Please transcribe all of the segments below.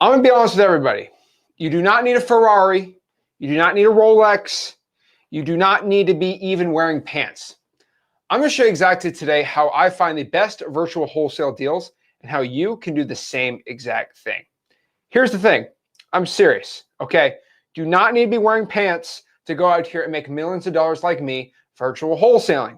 I'm going to be honest with everybody. You do not need a Ferrari. You do not need a Rolex. You do not need to be even wearing pants. I'm going to show you exactly today how I find the best virtual wholesale deals and how you can do the same exact thing. Here's the thing. I'm serious, okay? Do not need to be wearing pants to go out here and make millions of dollars like me virtual wholesaling.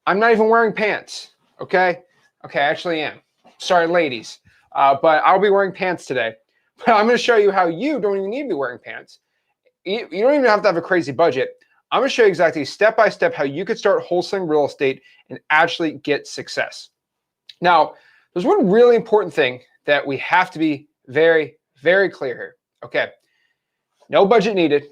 I'm not even wearing pants, okay? Okay, I actually am. Sorry, ladies, but I'll be wearing pants today. But I'm going to show you how you don't even need to be wearing pants. You don't even have to have a crazy budget. I'm going to show you exactly step-by-step how you could start wholesaling real estate and actually get success. Now, there's one really important thing that we have to be very, very clear here. Okay, no budget needed.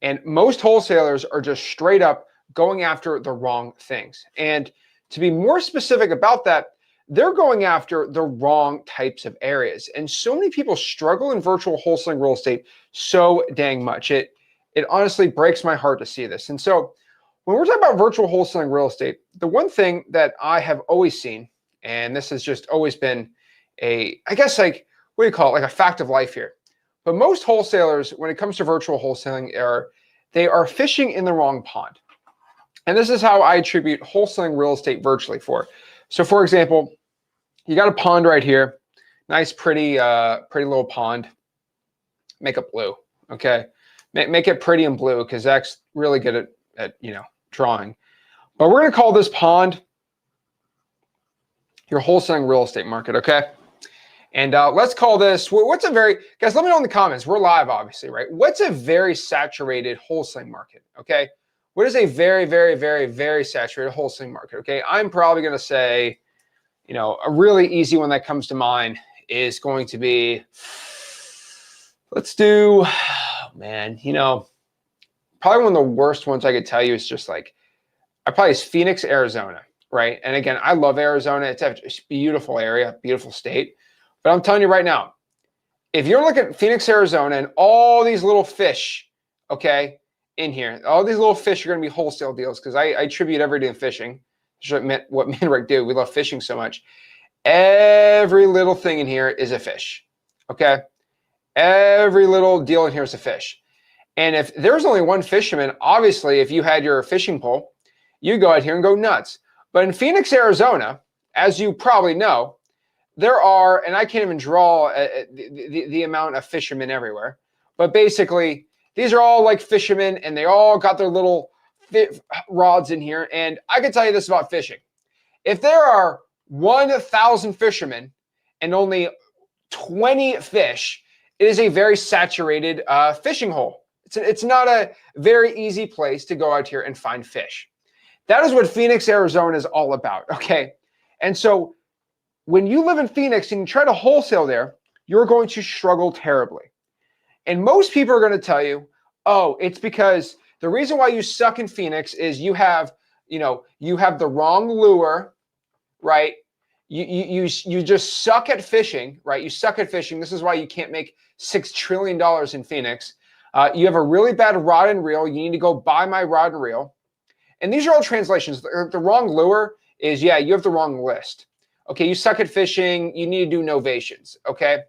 And most wholesalers are just straight up going after the wrong things. And to be more specific about that, they're going after the wrong types of areas. And so many people struggle in virtual wholesaling real estate so dang much. It honestly breaks my heart to see this. And so when we're talking about virtual wholesaling real estate, the one thing that I have always seen, and this has just always been I guess like, what do you call it? Like a fact of life here. But most wholesalers, when it comes to virtual wholesaling, they are fishing in the wrong pond. And this is how I attribute wholesaling real estate virtually for. So for example, you got a pond right here, nice, pretty little pond. Make it blue, okay? Make it pretty and blue because Zach's really good at drawing. But we're gonna call this pond your wholesaling real estate market, okay? And let's call this, what's a very, guys, let me know in the comments. We're live, obviously, right? What's a very saturated wholesaling market, okay? What is a very, very, very, very saturated wholesaling market, okay? I'm probably going to say, a really easy one that comes to mind is going to be, let's do, probably one of the worst ones I could tell you is just like, is Phoenix, Arizona, right? And again, I love Arizona. It's a beautiful area, beautiful state. But I'm telling you right now, if you're looking at Phoenix, Arizona, and all these little fish, okay, in here, all these little fish are going to be wholesale deals because I attribute everything to fishing. That's what me and Rick do. We love fishing so much. Every little thing in here is a fish, okay? Every little deal in here is a fish. And if there's only one fisherman, obviously, if you had your fishing pole, you go out here and go nuts. But in Phoenix, Arizona, as you probably know, there are, and I can't even draw the amount of fishermen everywhere, but basically, these are all like fishermen and they all got their little rods in here. And I can tell you this about fishing. If there are 1,000 fishermen and only 20 fish, it is a very saturated fishing hole. It's not a very easy place to go out here and find fish. That is what Phoenix, Arizona is all about, okay? And so when you live in Phoenix and you try to wholesale there, you're going to struggle terribly. And most people are going to tell you, oh, it's because the reason why you suck in Phoenix is you have the wrong lure, right? You just suck at fishing, right? You suck at fishing. This is why you can't make $6 trillion in Phoenix. You have a really bad rod and reel. You need to go buy my rod and reel. And these are all translations. The wrong lure is, yeah, you have the wrong list. Okay, you suck at fishing. You need to do novations, okay?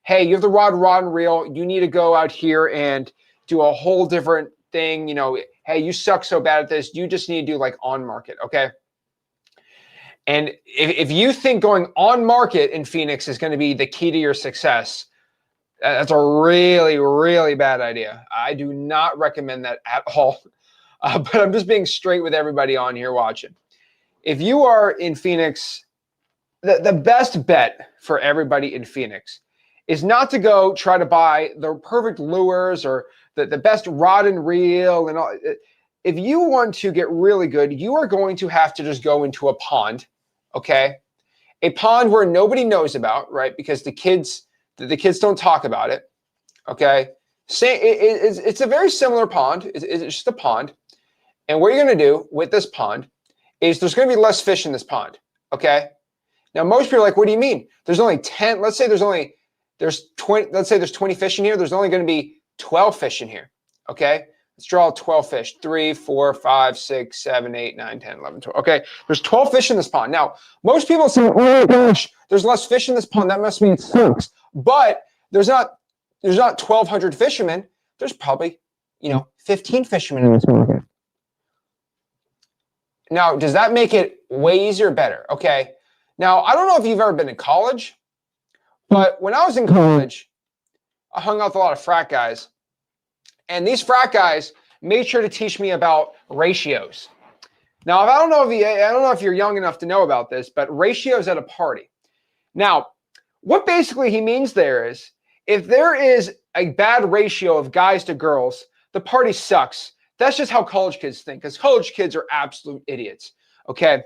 Hey, you have the rod and reel. You need to go out here and do a whole different thing. Hey, you suck so bad at this. You just need to do like on market, okay? And if you think going on market in Phoenix is going to be the key to your success, that's a really, really bad idea. I do not recommend that at all. But I'm just being straight with everybody on here watching. If you are in Phoenix, the best bet for everybody in Phoenix is not to go try to buy the perfect lures or the best rod and reel and all. If you want to get really good, you are going to have to just go into a pond, okay? A pond where nobody knows about, right? Because the kids don't talk about it, okay? It's a very similar pond. It's just a pond. And what you're going to do with this pond is there's going to be less fish in this pond, okay? Now, most people are like, what do you mean? There's only 10. Let's say there's 20. Let's say there's 20 fish in here. There's only going to be 12 fish in here, okay? Let's draw 12 fish. 3, 4, 5, 6, 7, 8, 9, 10, 11, 12. Okay, there's 12 fish in this pond. Now, most people say, oh my gosh, there's less fish in this pond. That must mean it sucks. But there's not 1,200 fishermen. There's probably, 15 fishermen in this market. Now, does that make it way easier or better? Okay. Now, I don't know if you've ever been to college, but when I was in college, I hung out with a lot of frat guys. And these frat guys made sure to teach me about ratios. Now, I don't know if you're young enough to know about this, but ratios at a party. Now, what basically he means there is, if there is a bad ratio of guys to girls, the party sucks. That's just how college kids think, because college kids are absolute idiots. Okay.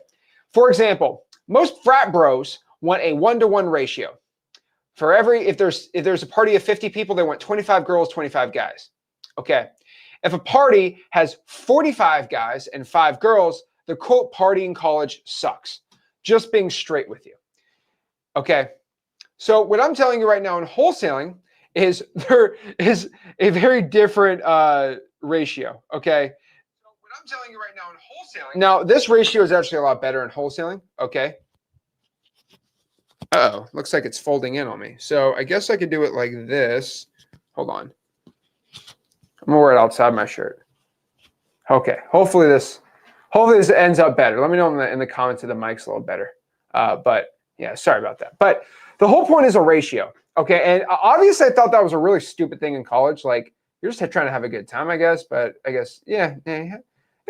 For example, most frat bros want a 1-to-1 ratio. For if there's a party of 50 people, they want 25 girls, 25 guys. Okay. If a party has 45 guys and 5 girls, the quote party in college sucks. Just being straight with you. Okay. So what I'm telling you right now in wholesaling is there is a very different ratio. Okay. So what I'm telling you right now in wholesaling. Now, this ratio is actually a lot better in wholesaling. Okay. Uh-oh, looks like it's folding in on me. So I guess I could do it like this. Hold on. I'm gonna wear it outside my shirt. Okay. Hopefully this ends up better. Let me know in the comments if the mic's a little better. But yeah, sorry about that. But the whole point is a ratio. Okay. And obviously I thought that was a really stupid thing in college. Like, you're just trying to have a good time, I guess. But I guess, yeah, it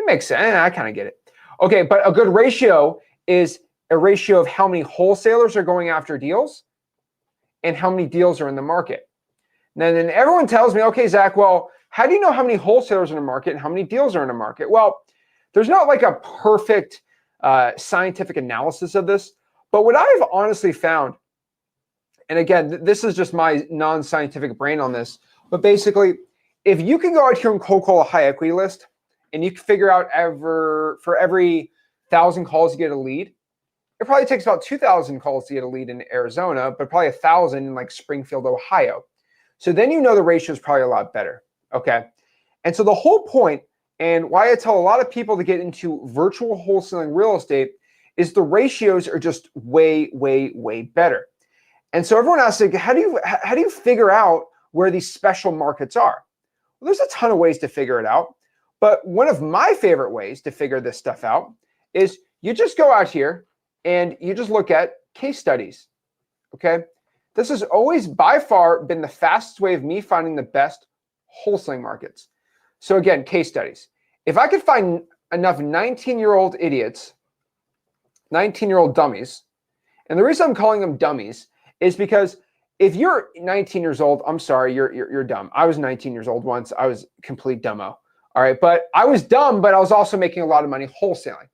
makes sense. I kind of get it. Okay. But a good ratio is a ratio of how many wholesalers are going after deals and how many deals are in the market. And then everyone tells me, okay, Zach, well, how do you know how many wholesalers are in the market and how many deals are in the market? Well, there's not like a perfect scientific analysis of this. But what I've honestly found, and again, this is just my non-scientific brain on this, but basically, if you can go out here and cold call a high equity list, and you can figure out for every 1,000 calls you get a lead, it probably takes about 2,000 calls to get a lead in Arizona, but probably 1,000 in like Springfield, Ohio. So then the ratio is probably a lot better. Okay. And so the whole point, and why I tell a lot of people to get into virtual wholesaling real estate, is the ratios are just way, way, way better. And so everyone asks, like, how do you figure out where these special markets are? Well, there's a ton of ways to figure it out. But one of my favorite ways to figure this stuff out is you just go out here and you just look at case studies. Okay. This has always by far been the fastest way of me finding the best wholesaling markets. So again, case studies. If I could find enough 19-year-old idiots, 19-year-old dummies, and the reason I'm calling them dummies is because if you're 19 years old, I'm sorry, you're dumb. I was 19 years old once. I was complete dumbo. All right, but I was dumb, but I was also making a lot of money wholesaling.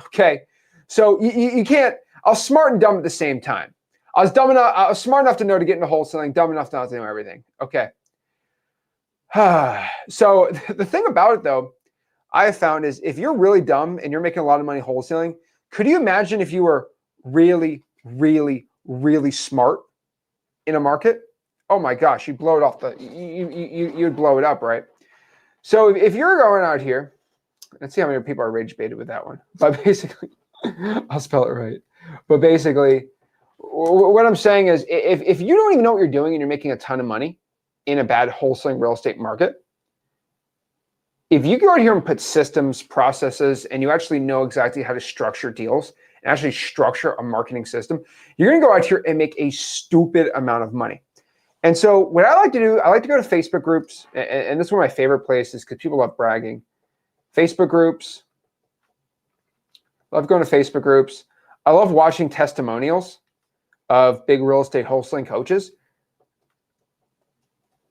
Okay, so you can't. I was smart and dumb at the same time. I was smart enough to know to get into wholesaling, dumb enough not to know everything. Okay. So the thing about it though, I have found is if you're really dumb and you're making a lot of money wholesaling, could you imagine if you were really, really, really smart in a market? Oh my gosh, you'd blow it off you'd blow it up, right? So if you're going out here, let's see how many people are rage baited with that one. But basically, I'll spell it right. But basically, what I'm saying is if you don't even know what you're doing and you're making a ton of money in a bad wholesaling real estate market, if you go out here and put systems, processes, and you actually know exactly how to structure deals and actually structure a marketing system, you're going to go out here and make a stupid amount of money. And so what I like to do, I like to go to Facebook groups, and this is one of my favorite places because people love bragging. Facebook groups. Love going to Facebook groups. I love watching testimonials of big real estate wholesaling coaches.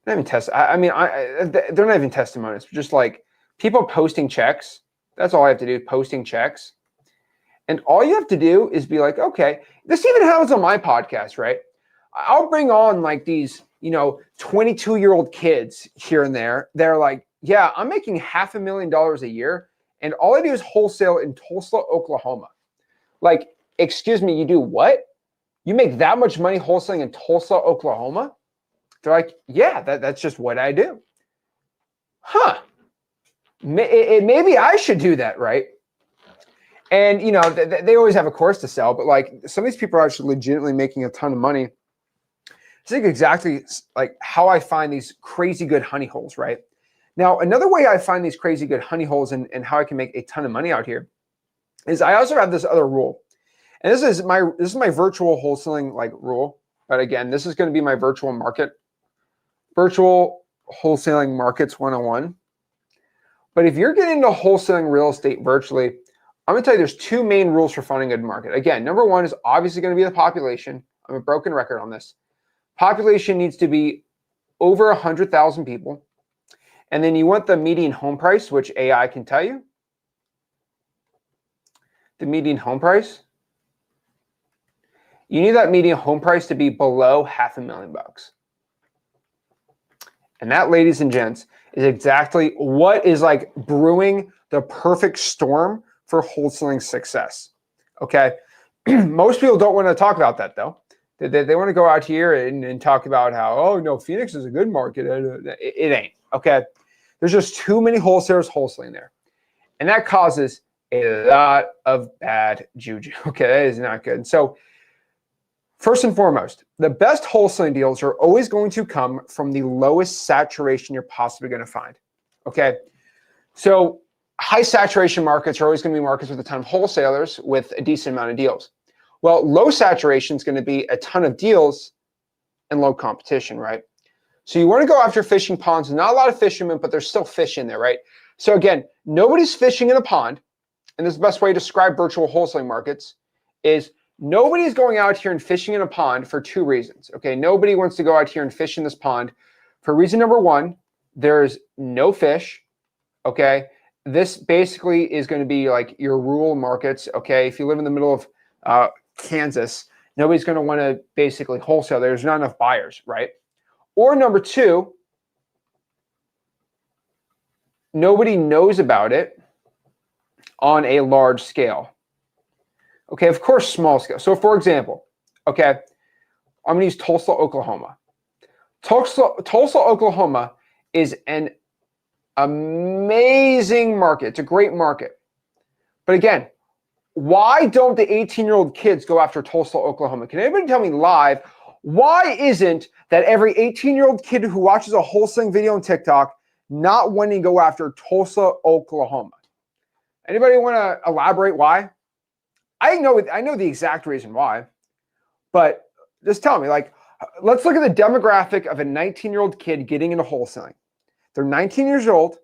They're not even testimonials, just like people posting checks. That's all I have to do, posting checks. And all you have to do is be like, okay, this even happens on my podcast, right? I'll bring on like these, 22-year-old kids here and there. They're like, yeah, I'm making $500,000 a year. And all I do is wholesale in Tulsa, Oklahoma. Like, excuse me, you do what? You make that much money wholesaling in Tulsa, Oklahoma? They're like, yeah, that's just what I do. Huh. Maybe I should do that, right? And, they always have a course to sell, but like some of these people are actually legitimately making a ton of money It's like exactly like how I find these crazy good honey holes, right? Now, another way I find these crazy good honey holes and how I can make a ton of money out here is I also have this other rule. And this is my virtual wholesaling like rule. But again, this is going to be my virtual wholesaling markets 101. But if you're getting into wholesaling real estate virtually, I'm going to tell you there's two main rules for finding a good market. Again, number one is obviously going to be the population. I'm a broken record on this. Population needs to be over 100,000 people. And then you want the median home price, which AI can tell you. The median home price. You need that median home price to be below $500,000. And that, ladies and gents, is exactly what is like brewing the perfect storm for wholesaling success. Okay. Most people don't want to talk about that though. They want to go out here and talk about how, oh no, Phoenix is a good market. It ain't. Okay. There's just too many wholesalers wholesaling there. And that causes a lot of bad juju. Okay. That is not good. And so first and foremost, the best wholesaling deals are always going to come from the lowest saturation you're possibly going to find. Okay. So high saturation markets are always going to be markets with a ton of wholesalers with a decent amount of deals. Well, low saturation is going to be a ton of deals and low competition, right? So you want to go after fishing ponds. Not a lot of fishermen, but there's still fish in there, right? So again, nobody's fishing in a pond. And this is the best way to describe virtual wholesaling markets is nobody's going out here and fishing in a pond for two reasons. Okay, nobody wants to go out here and fish in this pond for reason number one, there's no fish. Okay, this basically is going to be like your rural markets. Okay, if you live in the middle of Kansas, nobody's going to want to basically wholesale. There's not enough buyers, right? Or number two, nobody knows about it on a large scale. Okay, of course, small scale. So for example, okay, I'm gonna use Tulsa, Oklahoma. Tulsa, Oklahoma is an amazing market. It's a great market. But again, why don't the 18-year-old kids go after Tulsa, Oklahoma? Can anybody tell me live, why isn't that every 18-year-old kid who watches a wholesaling video on TikTok not wanting to go after Tulsa, Oklahoma? Anybody want to elaborate why? I know the exact reason why, but just tell me, like, let's look at the demographic of a 19-year-old kid getting into wholesaling. They're 19 years old.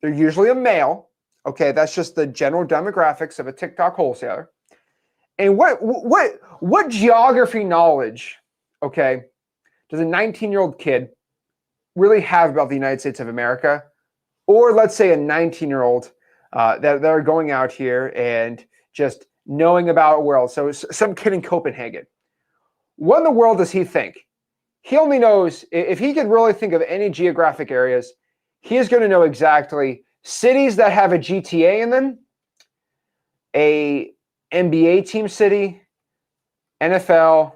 They're usually a male. Okay, that's just the general demographics of a TikTok wholesaler. And what geography knowledge, okay, does a 19-year-old kid really have about the United States of America? Or let's say a 19-year-old that are going out here and just knowing about a world. So some kid in Copenhagen. What in the world does he think? He only knows, if he could really think of any geographic areas, he is going to know exactly cities that have a GTA in them, a NBA team city, NFL,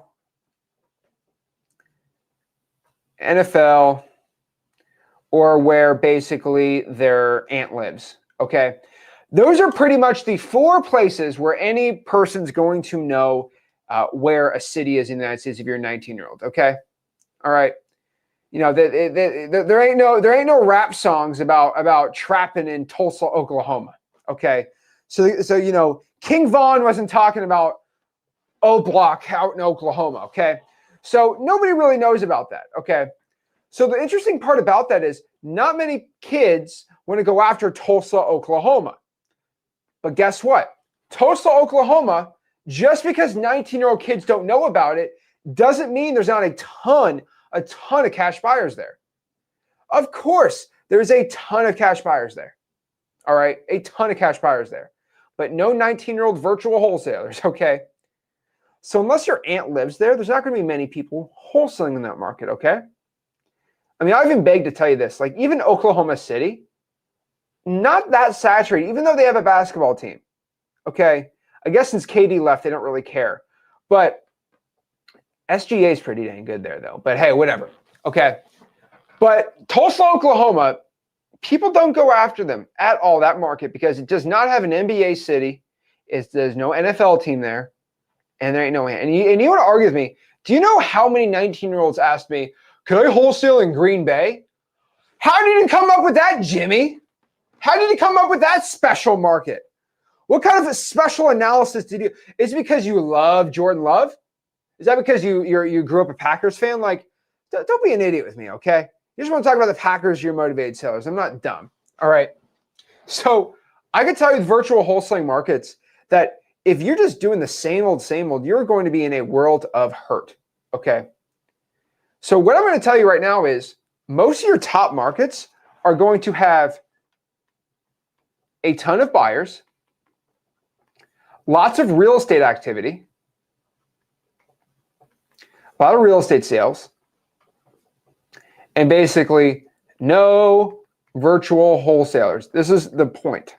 or where basically their aunt lives, okay? Those are pretty much the four places where any person's going to know where a city is in the United States if you're a 19-year-old, okay? All right. You know, there ain't no rap songs about trapping in Tulsa, Oklahoma, okay? So you know, King Von wasn't talking about O-Block out in Oklahoma, okay? So nobody really knows about that, okay? So the interesting part about that is not many kids want to go after Tulsa, Oklahoma. But guess what? Tulsa, Oklahoma, just because 19-year-old kids don't know about it, doesn't mean there's not a ton of cash buyers there. Of course, there's a ton of cash buyers there. All right, a ton of cash buyers there. But no 19-year-old virtual wholesalers, okay? So unless your aunt lives there, there's not going to be many people wholesaling in that market, okay? I mean, I even beg to tell you this, like even Oklahoma City, not that saturated, even though they have a basketball team. Okay. I guess since KD left, they don't really care. But SGA is pretty dang good there, though. But hey, whatever. Okay. But Tulsa, Oklahoma, people don't go after them at all, that market, because it does not have an NBA city. There's no NFL team there. And there ain't no. And you want to argue with me, Do you know how many 19-year-olds asked me, could I wholesale in Green Bay? How did you come up with that, Jimmy? How did you come up with that special market? What kind of a special analysis did you? Is it because you love Jordan Love? Is that because you grew up a Packers fan? Like, don't be an idiot with me, okay? You just want to talk about the Packers, you're motivated sellers. I'm not dumb, all right? So I can tell you with virtual wholesaling markets that if you're just doing the same old, you're going to be in a world of hurt, okay? So what I'm going to tell you right now is most of your top markets are going to have a ton of buyers, lots of real estate activity, a lot of real estate sales, and basically no virtual wholesalers. This is the point.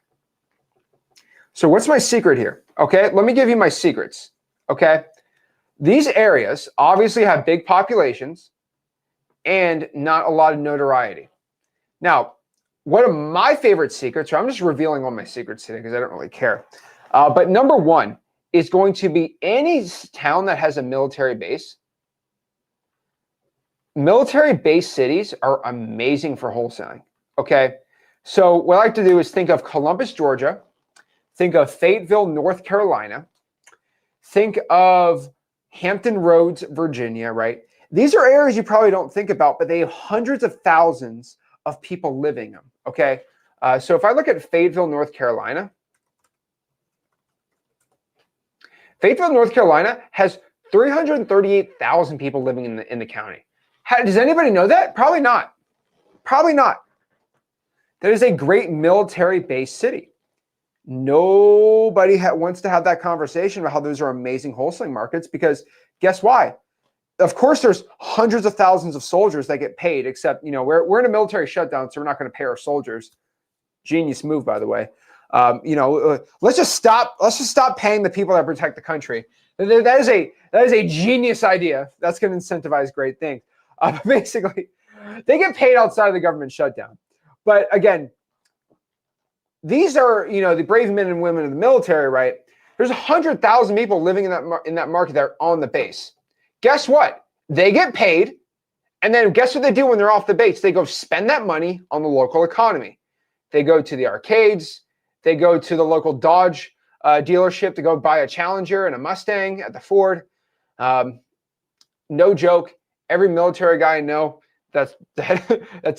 So what's my secret here? Okay, let me give you my secrets. Okay, these areas obviously have big populations and not a lot of notoriety. Now, one of my favorite secrets, or I'm just revealing all my secrets today because I don't really care. But number one is going to be any town that has a military base. Military-based cities are amazing for wholesaling, okay? So what I like to do is think of Columbus, Georgia, think of Fayetteville, North Carolina, think of Hampton Roads, Virginia, right? These are areas you probably don't think about, but they have hundreds of thousands of people living in them, okay? So if I look at Fayetteville, North Carolina, Fayetteville, North Carolina has 338,000 people living in the county. Does anybody know that? Probably not. Probably not. That is a great military-based city. Nobody wants to have that conversation about how those are amazing wholesaling markets because guess why? Of course, there's hundreds of thousands of soldiers that get paid, except, you know, we're in a military shutdown, so we're not going to pay our soldiers. Genius move, by the way. Let's just stop paying the people that protect the country. That is a genius idea. That's going to incentivize great things. Basically, they get paid outside of the government shutdown. But again, these are, you know, the brave men and women of the military, right? There's 100,000 people living in that market that are on the base. Guess what? They get paid, and then guess what they do when they're off the base? They go spend that money on the local economy. They go to the arcades. They go to the local Dodge dealership to go buy a Challenger and a Mustang at the Ford. No joke. Every military guy I know that's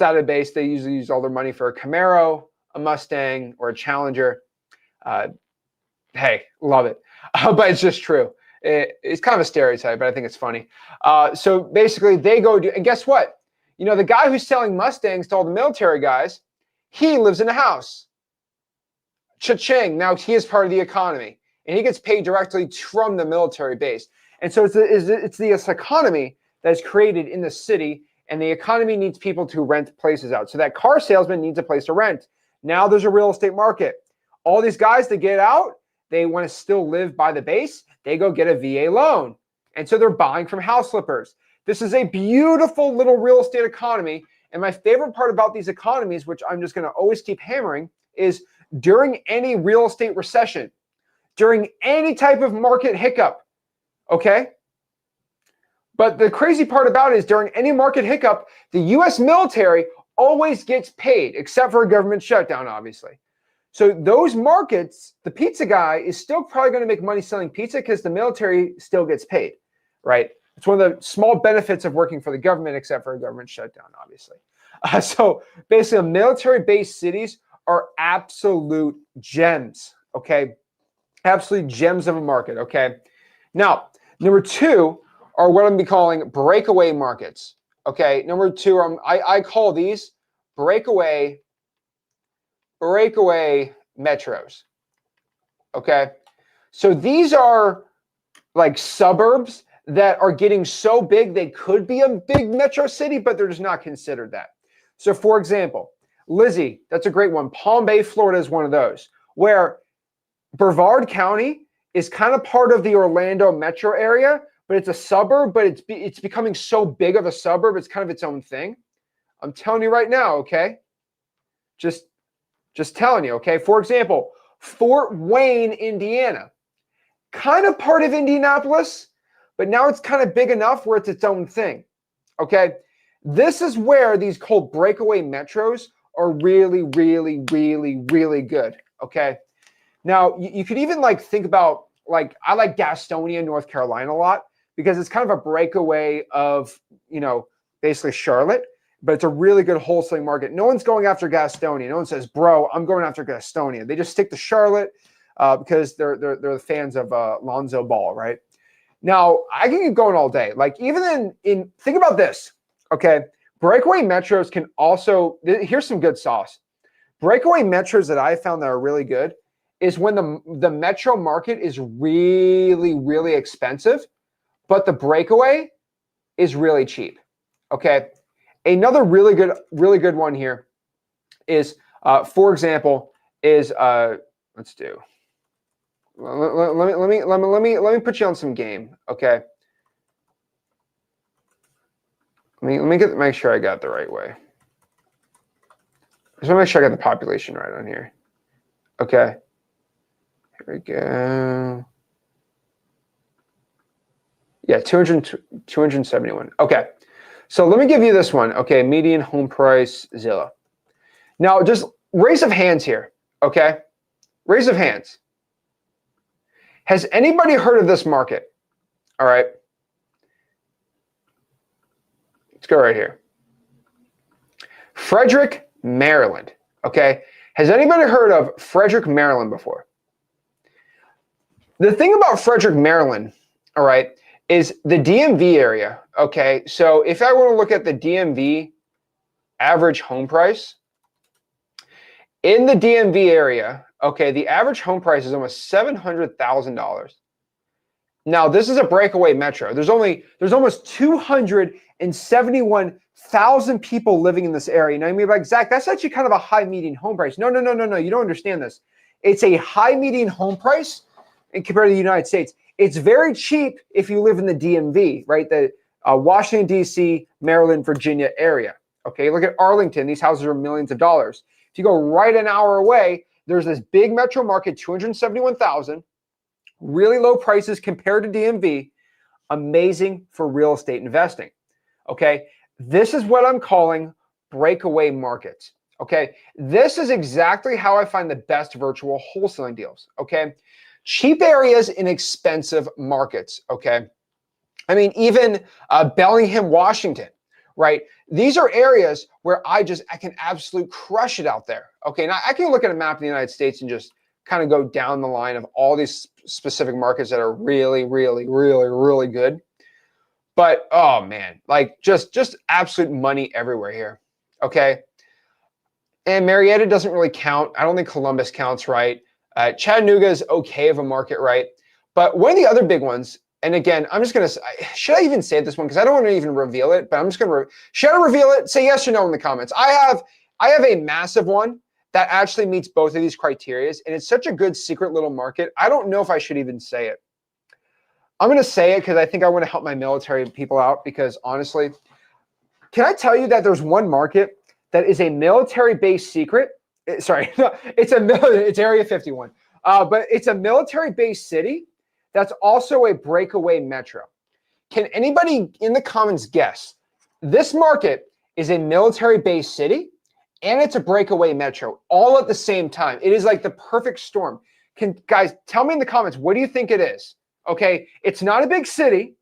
out of base, they usually use all their money for a Camaro, a Mustang, or a Challenger. Hey, love it. But it's just true. It's kind of a stereotype, but I think it's funny. So basically, they go do, and guess what? You know, the guy who's selling Mustangs to all the military guys, he lives in a house. Cha-ching, now he is part of the economy, and he gets paid directly from the military base. And so it's the economy that's created in the city, and the economy needs people to rent places out. So that car salesman needs a place to rent. Now there's a real estate market. All these guys that get out, they want to still live by the base. They go get a VA loan. And so they're buying from house flippers. This is a beautiful little real estate economy. And my favorite part about these economies, which I'm just going to always keep hammering, is during any real estate recession, during any type of market hiccup, okay? But the crazy part about it is during any market hiccup, the U.S. military always gets paid, except for a government shutdown, obviously. So those markets, the pizza guy is still probably going to make money selling pizza because the military still gets paid, right? It's one of the small benefits of working for the government, except for a government shutdown, obviously. So basically, military-based cities are absolute gems, okay? Absolute gems of a market, okay? Now, number two are what I'm going to be calling breakaway markets, okay? Number two, I call these breakaway metros, okay? So these are like suburbs that are getting so big they could be a big metro city, but they're just not considered that. So for example, Lizzie, that's a great one. Palm Bay, Florida is one of those, where Brevard County is kind of part of the Orlando metro area, but it's a suburb, but it's becoming so big of a suburb, it's kind of its own thing. I'm telling you right now, okay? Just telling you, okay? For example, Fort Wayne, Indiana, kind of part of Indianapolis, but now it's kind of big enough where it's its own thing. Okay. This is where these called breakaway metros are really, really, really, really good. Okay. Now you could even like think about, like, I like Gastonia, North Carolina a lot because it's kind of a breakaway of, basically Charlotte, but it's a really good wholesaling market. No one's going after Gastonia. No one says, bro, I'm going after Gastonia. They just stick to Charlotte because they're the fans of Lonzo Ball, right? Now, I can keep going all day. Like, even in think about this, okay? Breakaway metros can also, here's some good sauce. Breakaway metros that I found that are really good is when the metro market is really, really expensive, but the breakaway is really cheap, okay? Another really good one here is, for example, is let's do. Let me put you on some game, okay? Let me make sure I got it the right way. Just want to make sure I got the population right on here. Okay. Here we go. Yeah, 271. Okay. So let me give you this one. Okay, median home price Zillow. Now, just raise of hands here. Okay, raise of hands. Has anybody heard of this market? All right. Let's go right here. Frederick, Maryland. Okay. Has anybody heard of Frederick, Maryland before? The thing about Frederick, Maryland, all right, is the DMV area. Okay. So if I want to look at the DMV average home price, in the DMV area, okay, the average home price is almost $700,000. Now, this is a breakaway metro. There's almost 271,000 people living in this area. Now, you may be like, Zach, that's actually kind of a high median home price. No. You don't understand this. It's a high median home price compared to the United States. It's very cheap if you live in the DMV, right? The Washington, D.C., Maryland, Virginia area. Okay, look at Arlington. These houses are millions of dollars. If you go right an hour away, there's this big metro market, 271,000, really low prices compared to DMV, amazing for real estate investing. Okay, this is what I'm calling breakaway markets. Okay, this is exactly how I find the best virtual wholesaling deals. Okay, cheap areas in expensive markets. Okay, I mean, even Bellingham, Washington, right? These are areas where I can absolutely crush it out there. Okay, now I can look at a map of the United States and just kind of go down the line of all these specific markets that are really, really, really, really good. But oh man, like just absolute money everywhere here. Okay, and Marietta doesn't really count. I don't think Columbus counts, right? Chattanooga is okay of a market, right? But one of the other big ones. And again, I'm just going to, should I even say this one? Because I don't want to even reveal it, but I'm just going to, should I reveal it? Say yes or no in the comments. I have a massive one that actually meets both of these criteria. And it's such a good secret little market. I don't know if I should even say it. I'm going to say it because I think I want to help my military people out, because honestly, can I tell you that there's one market that is a military-based secret? Sorry, it's Area 51. But it's a military-based city that's also a breakaway metro. Can anybody in the comments guess? This market is a military-based city and it's a breakaway metro all at the same time. It is like the perfect storm. Guys, tell me in the comments, what do you think it is? Okay, it's not a big city,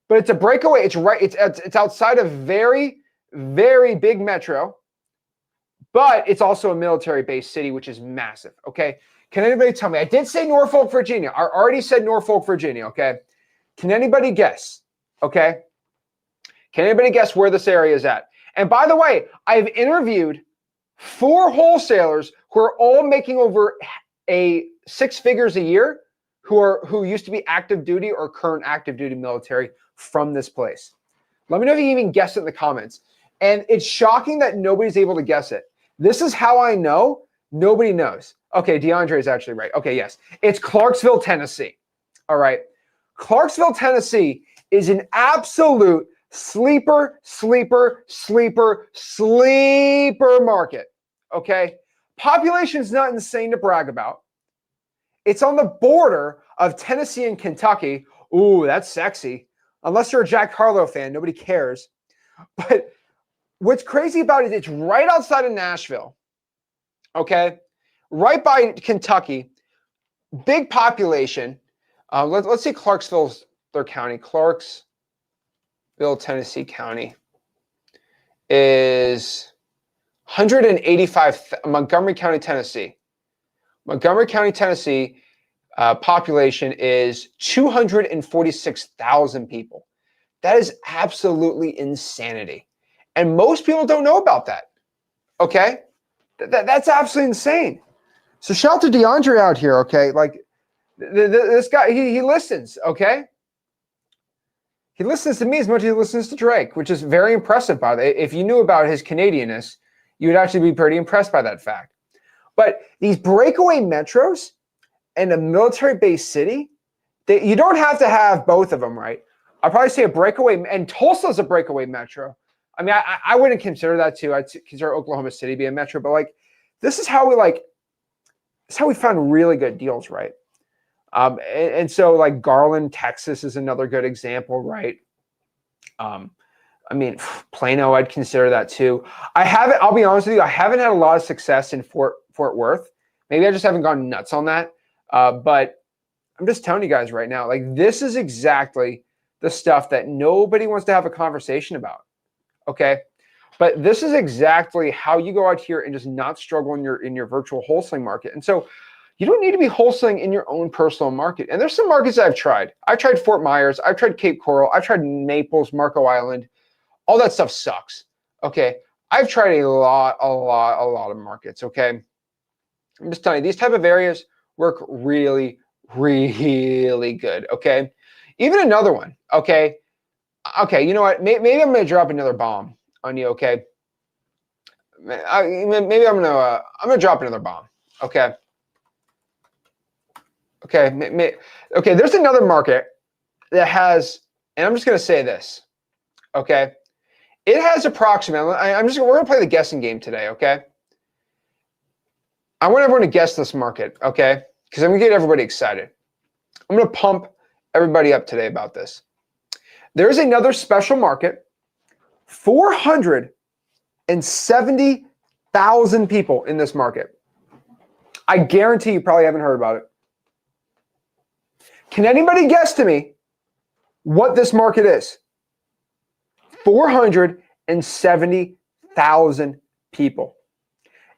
but it's a breakaway. It's outside of very, very big metro, but it's also a military-based city, which is massive. Okay. Can anybody tell me? I did say Norfolk, Virginia. I already said Norfolk, Virginia, okay? Can anybody guess? Okay? Can anybody guess where this area is at? And by the way, I've interviewed 4 wholesalers who are all making over 6 figures a year, who used to be active duty or current active duty military from this place. Let me know if you even guess it in the comments. And it's shocking that nobody's able to guess it. This is how I know nobody knows. Okay, DeAndre is actually right. Okay, yes. It's Clarksville, Tennessee. All right. Clarksville, Tennessee is an absolute sleeper market. Okay. Population's not insane to brag about. It's on the border of Tennessee and Kentucky, Ooh, that's sexy. Unless you're a Jack Harlow fan, nobody cares. But what's crazy about it, it's right outside of Nashville, okay? Right by Kentucky, big population. Let's see Clarksville's their county. Clarksville, Tennessee County is 185, Montgomery County, Tennessee. Montgomery County, Tennessee population is 246,000 people. That is absolutely insanity. And most people don't know about that. Okay? That's absolutely insane. So shout out to DeAndre out here, okay? Like, this guy, he listens, okay? He listens to me as much as he listens to Drake, which is very impressive, by the way. If you knew about his Canadianness, you would actually be pretty impressed by that fact. But these breakaway metros and a military-based city, you don't have to have both of them, right? I'd probably say a breakaway, and Tulsa's a breakaway metro. I mean, I wouldn't consider that too. I'd consider Oklahoma City to be a metro, but like, this is how we found really good deals, right? And so like Garland, Texas is another good example, right? I mean, Plano, I'd consider that too. I'll be honest with you, I haven't had a lot of success in Fort Worth. Maybe I just haven't gone nuts on that. But I'm just telling you guys right now, like, this is exactly the stuff that nobody wants to have a conversation about. Okay. But this is exactly how you go out here and just not struggle in your virtual wholesaling market. And so you don't need to be wholesaling in your own personal market. And there's some markets I've tried. I've tried Fort Myers. I've tried Cape Coral. I've tried Naples, Marco Island. All that stuff sucks. Okay. I've tried a lot of markets. Okay. I'm just telling you, these type of areas work really, really good. Okay. Even another one. Okay. Okay. You know what? Maybe I'm going to drop another bomb on you. Okay. Maybe I'm going to drop another bomb. Okay. Okay. Okay. There's another market that has, and I'm just going to say this. Okay. It has approximately, we're going to play the guessing game today. Okay. I want everyone to guess this market. Okay. Because I'm going to get everybody excited. I'm going to pump everybody up today about this. There's another special market, 470,000 people in this market. I guarantee you probably haven't heard about it. Can anybody guess to me what this market is? 470,000 people.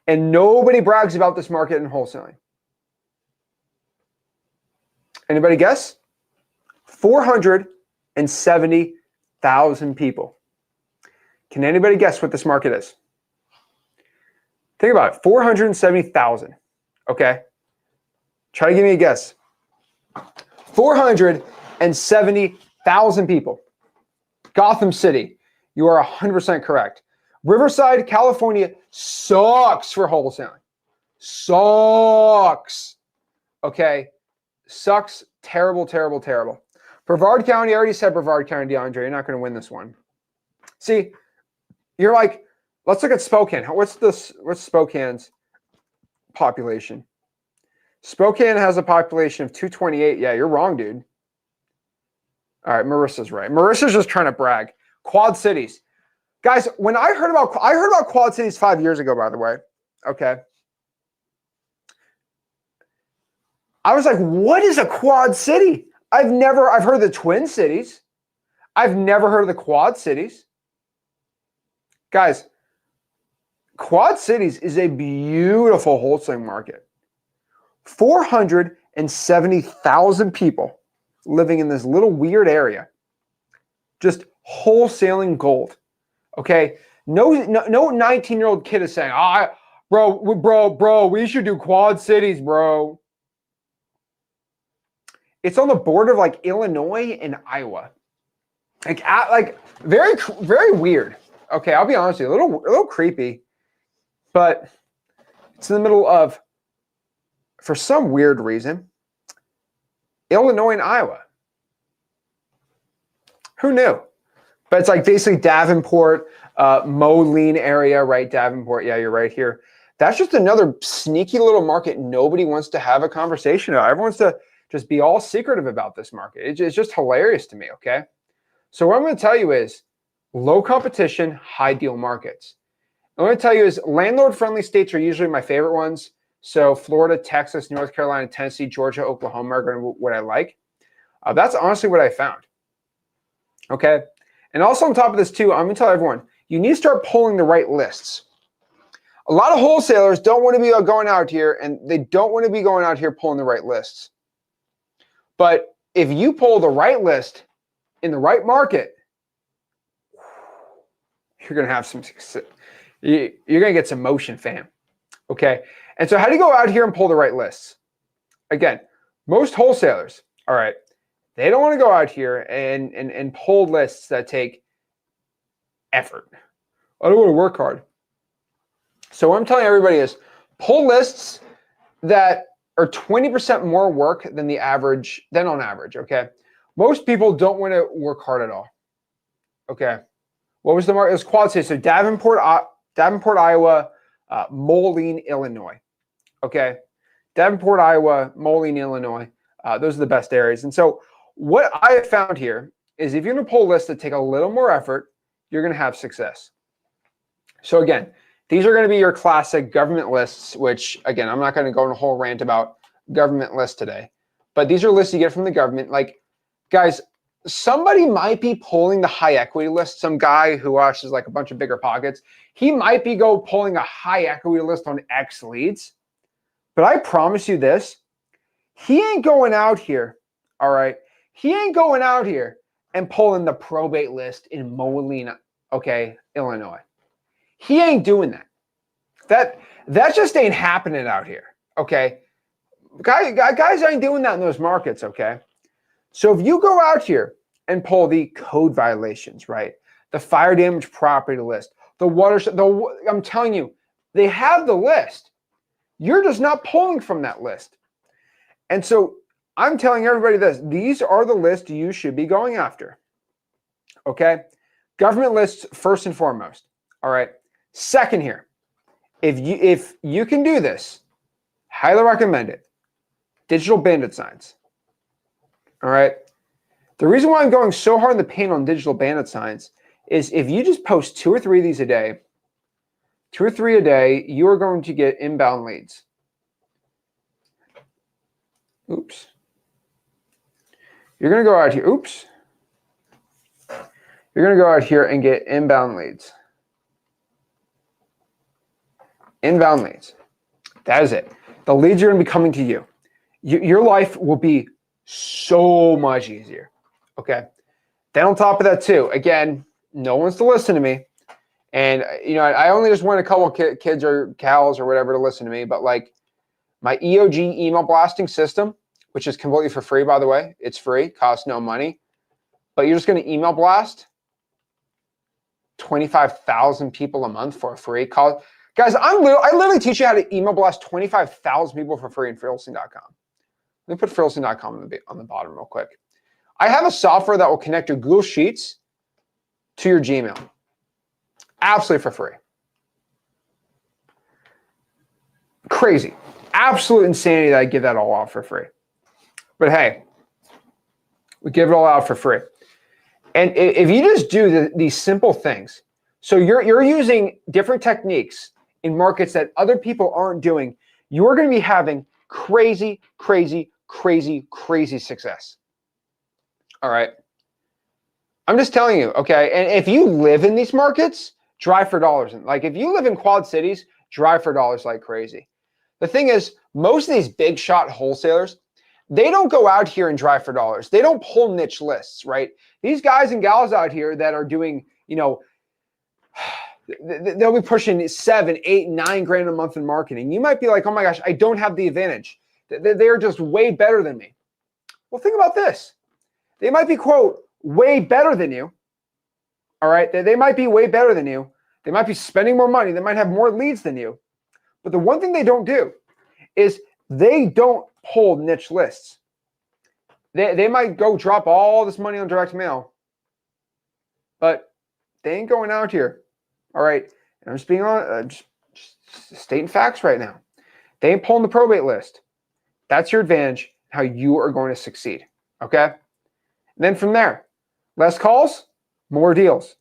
And nobody brags about this market in wholesaling. Anybody guess? 470,000 people. Can anybody guess what this market is? Think about it. 470,000. Okay. Try to give me a guess. 470,000 people. Gotham City. You are 100% correct. Riverside, California sucks for wholesaling. Sucks. Okay. Sucks. Terrible, terrible, terrible. Brevard County, I already said Brevard County, DeAndre. You're not going to win this one. See, you're like, let's look at Spokane. What's Spokane's population? Spokane has a population of 228. Yeah, you're wrong, dude. All right, Marissa's right. Marissa's just trying to brag. Quad Cities. Guys, when I heard about Quad Cities 5 years ago, by the way, okay, I was like, what is a Quad City? I've heard of the Twin Cities. I've never heard of the Quad Cities. Guys, Quad Cities is a beautiful wholesaling market. 470,000 people living in this little weird area. Just wholesaling gold. Okay? No 19-year-old kid is saying, bro, we should do Quad Cities, bro. It's on the border of like Illinois and Iowa. Like very, very weird. Okay, I'll be honest with you, a little creepy, but it's in the middle of, for some weird reason, Illinois and Iowa. Who knew? But it's like basically Davenport, Moline area, right? Davenport, yeah, you're right here. That's just another sneaky little market nobody wants to have a conversation about. Everyone wants to just be all secretive about this market. It's just hilarious to me, okay? So what I'm going to tell you is low competition, high deal markets. I'm going to tell you is landlord-friendly states are usually my favorite ones. So Florida, Texas, North Carolina, Tennessee, Georgia, Oklahoma are going to be what I like. That's honestly what I found, okay? And also on top of this too, I'm going to tell everyone, you need to start pulling the right lists. A lot of wholesalers don't want to be going out here, and they don't want to be going out here pulling the right lists. But if you pull the right list in the right market, you're going to have some success. You're going to get some motion, fam. Okay. And so how do you go out here and pull the right lists? Again, most wholesalers, all right, they don't want to go out here and pull lists that take effort. I don't want to work hard. So what I'm telling everybody is pull lists that are 20% more work than on average, okay? Most people don't want to work hard at all, okay? What was the market? It was Quad Cities. So Davenport, Iowa, Moline, Illinois, okay? Davenport, Iowa, Moline, Illinois. Those are the best areas. And so what I have found here is if you're going to pull lists that take a little more effort, you're going to have success. So again, these are going to be your classic government lists, which, again, I'm not going to go on a whole rant about government lists today. But these are lists you get from the government. Like, guys, somebody might be pulling the high equity list. Some guy who watches like a bunch of bigger pockets, he might be pulling a high equity list on X leads. But I promise you this, he ain't going out here, all right? He ain't going out here and pulling the probate list in Moline, okay, Illinois. He ain't doing that. That just ain't happening out here, okay? Guys ain't doing that in those markets, okay? So if you go out here and pull the code violations, right? The fire damage property list, the watershed, I'm telling you, they have the list. You're just not pulling from that list. And so I'm telling everybody this, these are the lists you should be going after, okay? Government lists first and foremost, all right? Second here, if you can do this, highly recommend it. Digital bandit signs. All right. The reason why I'm going so hard in the paint on digital bandit signs is if you just post 2 or 3 of these a day, you are going to get inbound leads. Oops. You're going to go out here. Oops. You're going to go out here and get inbound leads. Inbound leads. That is it. The leads are going to be coming to you. Your life will be so much easier. Okay. Then on top of that too, again, no one's to listen to me. And, you know, I only just want a couple kids or cows or whatever to listen to me. But like my EOG email blasting system, which is completely for free, by the way. It's free, costs no money. But you're just going to email blast 25,000 people a month for free. Guys, I literally teach you how to email blast 25,000 people for free in Wholesaling.com. Let me put Wholesaling.com on the bottom real quick. I have a software that will connect your Google Sheets to your Gmail. Absolutely for free. Crazy. Absolute insanity that I give that all out for free. But hey, we give it all out for free. And if you just do these simple things, so you're using different techniques in markets that other people aren't doing, you're going to be having crazy, crazy, crazy, crazy success. All right. I'm just telling you, okay? And if you live in these markets, drive for dollars. Like if you live in Quad Cities, drive for dollars like crazy. The thing is, most of these big shot wholesalers, they don't go out here and drive for dollars. They don't pull niche lists, right? These guys and gals out here that are doing, you know, they'll be pushing 7, 8, 9 grand a month in marketing. You might be like, oh my gosh, I don't have the advantage. They're just way better than me. Well, think about this. They might be, quote, way better than you. All right. They might be way better than you. They might be spending more money. They might have more leads than you. But the one thing they don't do is they don't pull niche lists. They might go drop all this money on direct mail, but they ain't going out here. All right. And I'm just being on, just stating facts right now. They ain't pulling the probate list. That's your advantage. how you are going to succeed. Okay. And then from there, less calls, more deals.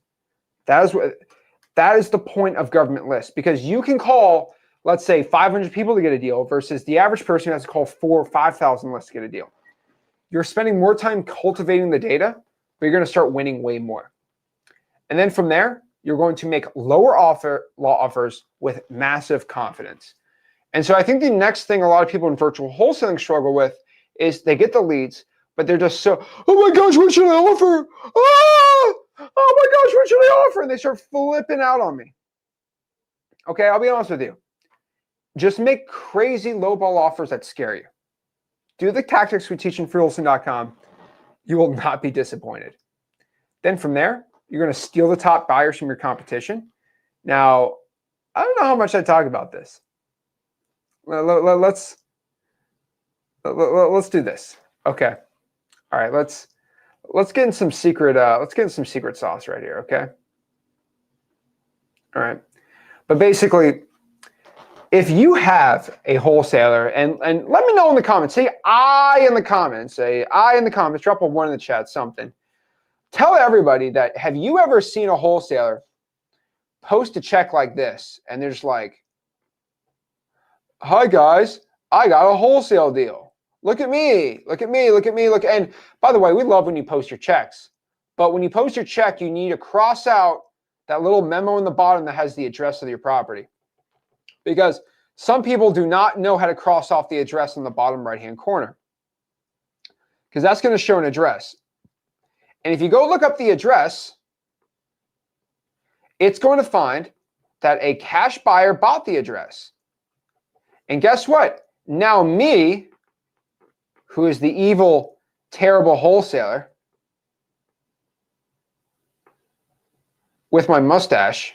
That is the point of government lists, because you can call, let's say, 500 people to get a deal versus the average person who has to call 4,000 or 5,000 lists to get a deal. You're spending more time cultivating the data, but you're going to start winning way more. And then from there, you're going to make lower offers with massive confidence. And so I think the next thing a lot of people in virtual wholesaling struggle with is they get the leads, but they're just so, oh my gosh, what should I offer? Oh my gosh, what should I offer? And they start flipping out on me. Okay, I'll be honest with you. Just make crazy lowball offers that scare you. Do the tactics we teach in freewholesaling.com. You will not be disappointed. Then from there, you're going to steal the top buyers from your competition. Now, I don't know how much I talk about this. Let's do this. Okay. All right. Let's get in some secret. Let's get in some secret sauce right here. Okay. All right. But basically, if you have a wholesaler, and let me know in the comments. Say I in the comments. Say I in the comments. Drop a 1 in the chat. Something. Tell everybody that, have you ever seen a wholesaler post a check like this and they're just like, hi guys, I got a wholesale deal. Look at me, look at me, look at me, look. And by the way, we love when you post your checks, but when you post your check, you need to cross out that little memo in the bottom that has the address of your property, because some people do not know how to cross off the address in the bottom right-hand corner, because that's going to show an address. And if you go look up the address, it's going to find that a cash buyer bought the address. And guess what? Now me, who is the evil, terrible wholesaler with my mustache,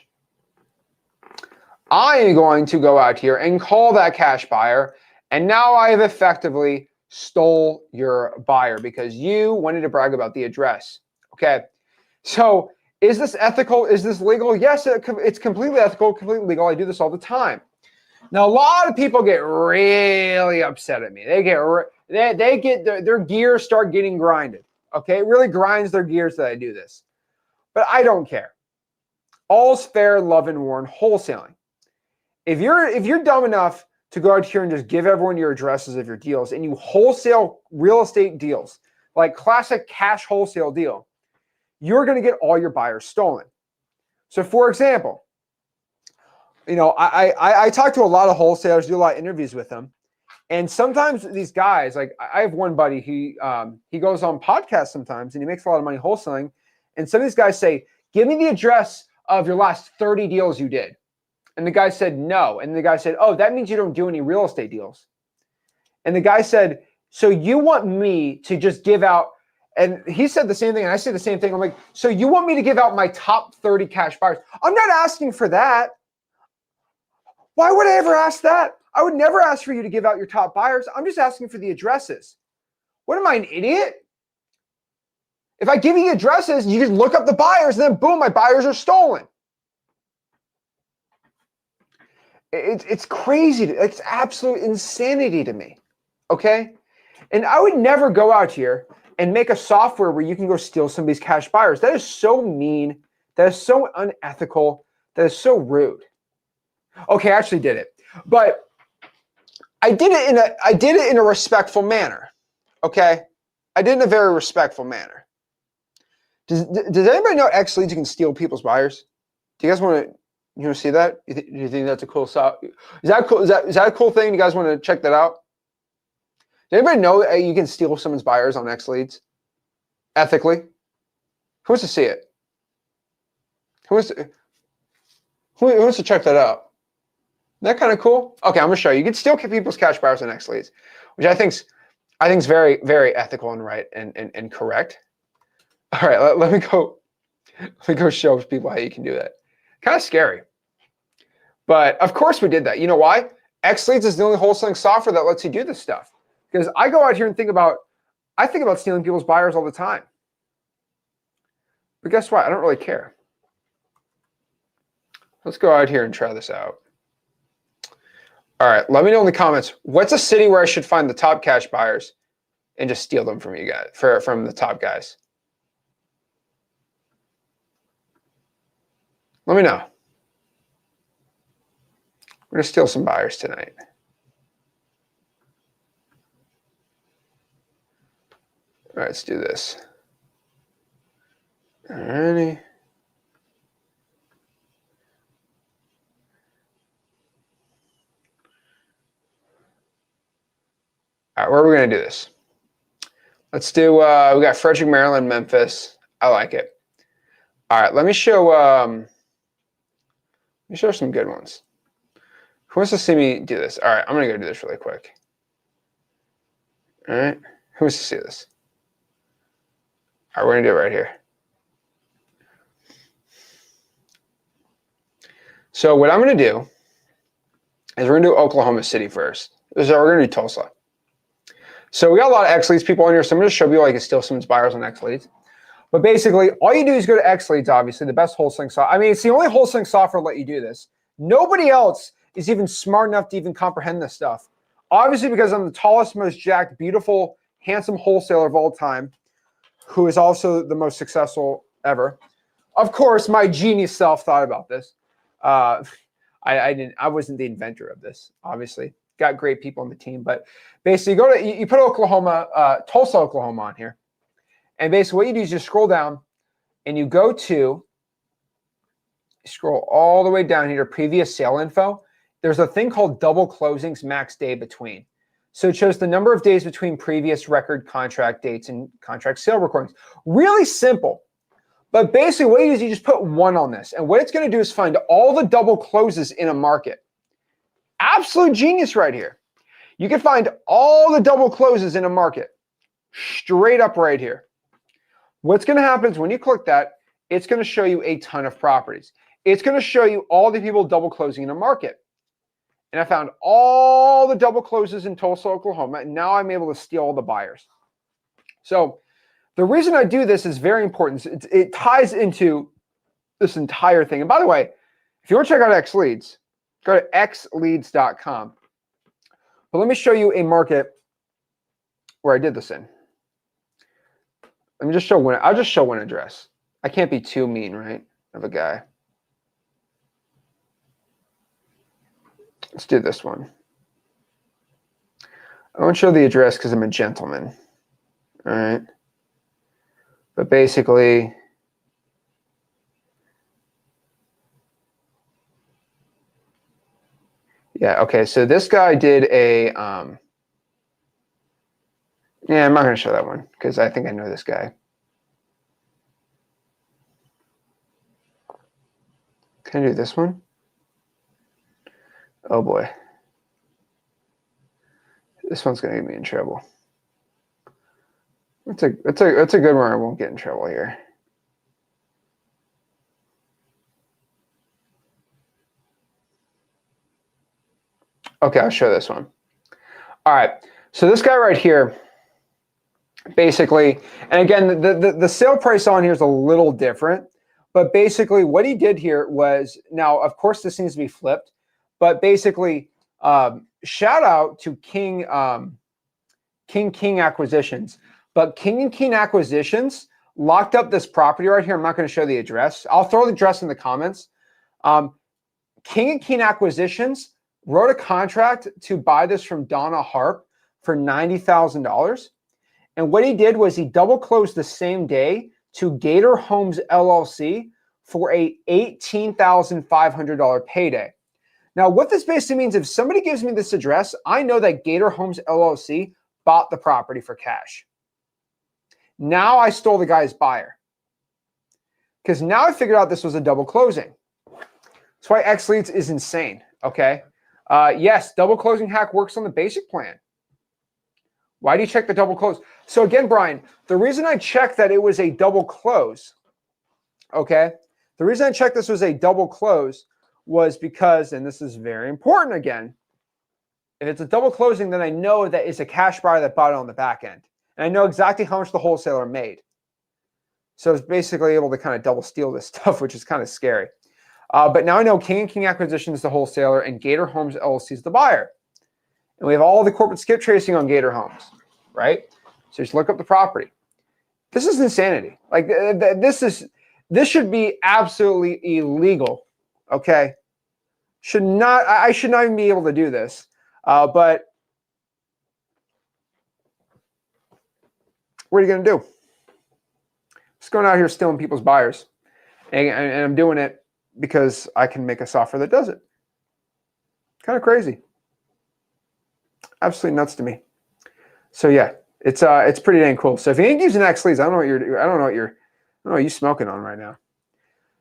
I am going to go out here and call that cash buyer. And now I have effectively stole your buyer because you wanted to brag about the address. Okay. So is this ethical? Is this legal? Yes, it's completely ethical, completely legal. I do this all the time. Now, a lot of people get really upset at me. They get their gears start getting grinded. Okay. It really grinds their gears that I do this, but I don't care. All's fair, love and war in wholesaling. If you're dumb enough to go out here and just give everyone your addresses of your deals, and you wholesale real estate deals, like classic cash wholesale deal, you're going to get all your buyers stolen. So for example, I talk to a lot of wholesalers, do a lot of interviews with them. And sometimes these guys, like I have one buddy, he goes on podcasts sometimes and he makes a lot of money wholesaling. And some of these guys say, give me the address of your last 30 deals you did. And the guy said, no. And the guy said, oh, that means you don't do any real estate deals. And the guy said, so you want me to just give out, and he said the same thing, and I said the same thing. I'm like, so you want me to give out my top 30 cash buyers? I'm not asking for that. Why would I ever ask that? I would never ask for you to give out your top buyers. I'm just asking for the addresses. What am I, an idiot? If I give you addresses, you just look up the buyers, and then boom, my buyers are stolen. It's crazy. It's absolute insanity to me. Okay? And I would never go out here and make a software where you can go steal somebody's cash buyers. That is so mean. That is so unethical. That is so rude. Okay, I actually did it. But I did it in a respectful manner. Okay? I did it in a very respectful manner. Does anybody know X Leads you can steal people's buyers? Do you guys want to see that? Do you think that's a cool soft? Is that cool? Is that a cool thing? You guys want to check that out? Does anybody know you can steal someone's buyers on X Leads ethically? Who wants to see it? Who wants to check that out? Isn't that kind of cool? Okay, I'm gonna show you. You can steal people's cash buyers on X Leads, which I think's very, very ethical and right and correct. All right, let me go show people how you can do that. Kind of scary. But of course we did that. You know why? X Leads is the only wholesaling software that lets you do this stuff. Because I go out here and think about stealing people's buyers all the time. But guess what? I don't really care. Let's go out here and try this out. All right, let me know in the comments, what's a city where I should find the top cash buyers and just steal them from you guys, from the top guys? Let me know. We're going to steal some buyers tonight. All right, let's do this. All righty. All right, where are we going to do this? Let's do, we got Frederick, Maryland, Memphis. I like it. All right, let me show some good ones. Who wants to see me do this? All right, I'm going to go do this really quick. All right, who wants to see this? All right, we're going to do it right here. So what I'm going to do is we're going to do Oklahoma City first. We're going to do Tulsa. So we got a lot of X Leads people on here, so I'm going to show you how you can steal some buyers on X Leads. But basically, all you do is go to X Leads, obviously, the best wholesaling software. I mean, it's the only wholesaling software that let you do this. Nobody else is even smart enough to even comprehend this stuff. Obviously, because I'm the tallest, most jacked, beautiful, handsome wholesaler of all time, who is also the most successful ever. Of course, my genius self thought about this. I wasn't the inventor of this, obviously. Got great people on the team, but basically you put Oklahoma, Tulsa, Oklahoma on here. And basically what you do is just scroll down and you go to, scroll all the way down here to previous sale info. There's a thing called double closings max day between. So it shows the number of days between previous record contract dates and contract sale recordings. Really simple. But basically what you do is you just put 1 on this. And what it's going to do is find all the double closes in a market. Absolute genius right here. You can find all the double closes in a market straight up right here. What's going to happen is when you click that, it's going to show you a ton of properties. It's going to show you all the people double closing in a market. And I found all the double closes in Tulsa, Oklahoma, and now I'm able to steal all the buyers. So the reason I do this is very important. It ties into this entire thing. And by the way, if you want to check out X Leads, go to xleads.com. But let me show you a market where I did this in. Let me just show one. I'll just show one address. I can't be too mean, right, of a guy. Let's do this one. I won't show the address because I'm a gentleman. All right. But basically, yeah, okay, so this guy did a, yeah, I'm not going to show that one because I think I know this guy. Can I do this one? Oh boy. This one's going to get me in trouble. It's a good one. I won't get in trouble here. Okay, I'll show this one. All right, so this guy right here, basically, and again, the sale price on here is a little different, but basically what he did here was, now, of course, this needs to be flipped, but basically, shout out to King Acquisitions. But King & King Acquisitions locked up this property right here. I'm not going to show the address. I'll throw the address in the comments. King & King Acquisitions wrote a contract to buy this from Donna Harp for $90,000. And what he did was he double closed the same day to Gator Homes LLC for a $18,500 payday. Now, what this basically means, if somebody gives me this address, I know that Gator Homes LLC bought the property for cash. Now I stole the guy's buyer because now I figured out this was a double closing. That's why X Leads is insane, okay? Yes, double closing hack works on the basic plan. Why do you check the double close? So again, Brian, the reason I checked that it was a double close, okay? The reason I checked this was a double close was because, and this is very important again, if it's a double closing, then I know that it's a cash buyer that bought it on the back end. And I know exactly how much the wholesaler made. So it's basically able to kind of double steal this stuff, which is kind of scary. But now I know King & King Acquisition is the wholesaler and Gator Homes LLC is the buyer. And we have all the corporate skip tracing on Gator Homes, right? So just look up the property. This is insanity. Like this should be absolutely illegal. Okay. I should not even be able to do this. But what are you going to do? Just going out here stealing people's buyers. And I'm doing it because I can make a software that does it. Kind of crazy. Absolutely nuts to me. So yeah, it's pretty dang cool. So if you ain't using X leads, I don't know what you're smoking on right now.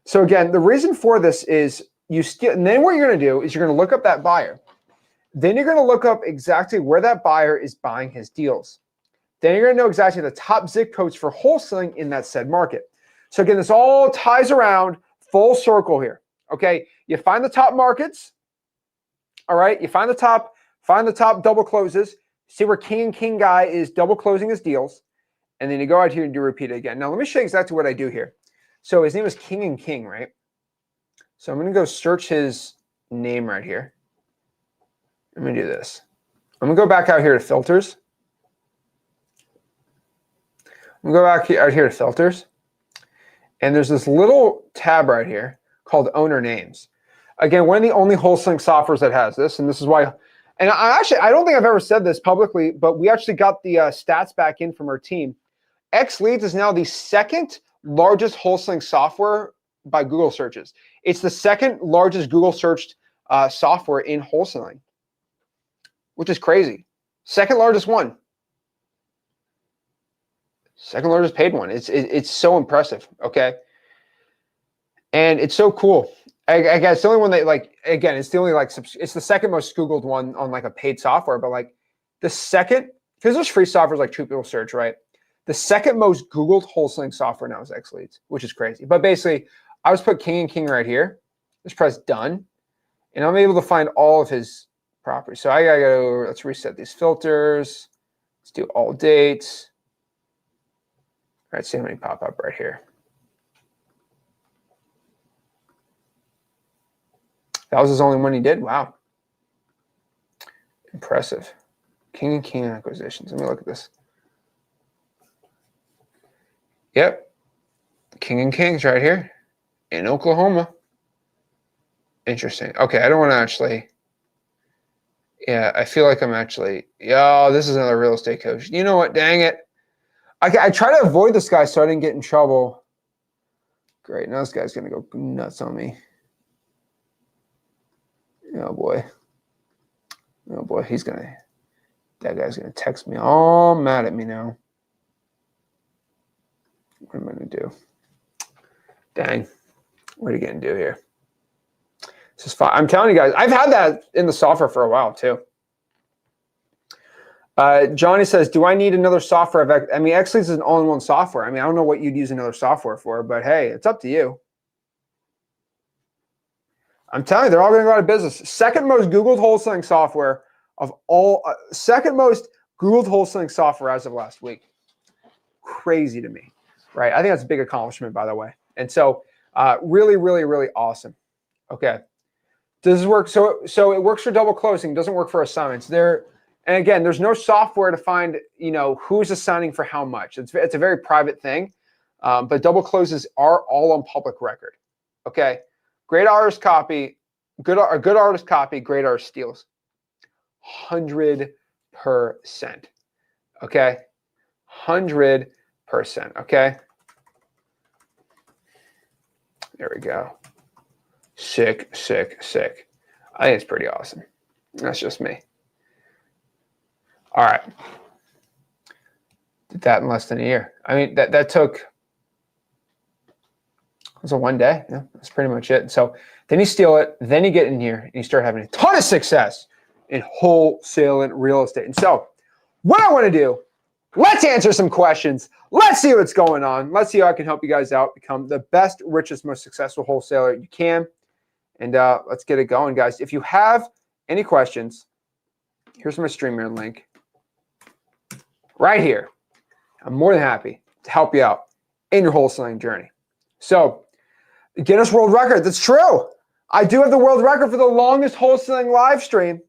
So again, the reason for this is and then what you're going to do is you're going to look up that buyer. Then you're going to look up exactly where that buyer is buying his deals. Then you're going to know exactly the top zip codes for wholesaling in that said market. So again, this all ties around full circle here. Okay, you find the top markets. All right, you find the top double closes. See where king and king guy is double closing his deals, and then you go out here and do repeat it again. Now let me show you exactly what I do here. So his name is King and King, right? So I'm going to go search his name right here. Let me do this. I'm going to go back out here to filters. I'm going to go out here to filters. And there's this little tab right here called owner names. Again, one of the only wholesaling softwares that has this. And this is why, and I don't think I've ever said this publicly, but we actually got the stats back in from our team. X Leads is now the second largest wholesaling software by Google searches. It's the second largest Google searched software in wholesaling, which is crazy. Second largest one. Second largest paid one. It's so impressive. Okay. And it's so cool. I guess the only one that it's the only it's the second most Googled one on like a paid software, but like the second, because there's free software like True People Search, right? The second most Googled wholesaling software now is X Leads, which is crazy. But basically, I just put King and King right here. Just press done, and I'm able to find all of his properties. So I gotta go. Let's reset these filters. Let's do all dates. All right, see how many pop up right here. That was his only one he did. Wow, impressive. King and King acquisitions. Let me look at this. Yep, King and King's right here in Oklahoma. Interesting. Okay, I don't want to actually. Yeah, I feel like I'm actually. Yeah, this is another real estate coach. You know what? Dang it. I try to avoid this guy so I didn't get in trouble. Great. Now this guy's going to go nuts on me. Oh, boy. Oh, boy. That guy's going to text me all mad at me now. What am I going to do? Dang. What are you going to do here? This is fine. I'm telling you guys, I've had that in the software for a while too. Johnny says, do I need another software? I mean, X Leads is an all-in-one software. I mean, I don't know what you'd use another software for, but hey, it's up to you. I'm telling you, they're all going to go out of business. Second most Googled wholesaling software of all, second most Googled wholesaling software as of last week. Crazy to me, right? I think that's a big accomplishment, by the way. And so really, really, really awesome. Okay. Does this work? So it works for double closing, doesn't work for assignments. And again, there's no software to find, who's assigning for how much. It's a very private thing, but double closes are all on public record. Okay. Great artist copy, good artist copy, great artist steals. 100%. Okay. 100%. Okay. There we go. Sick, sick, sick. I think it's pretty awesome. That's just me. All right. Did that in less than a year. I mean, that took, it was a one day. Yeah, that's pretty much it. So then you steal it, then you get in here and you start having a ton of success in wholesaling real estate. And so what I want to do, let's answer some questions. Let's see what's going on. Let's see how I can help you guys out, become the best, richest, most successful wholesaler you can. And let's get it going, guys. If you have any questions, here's my StreamYard link right here. I'm more than happy to help you out in your wholesaling journey. So, Guinness World Record. That's true. I do have the world record for the longest wholesaling live stream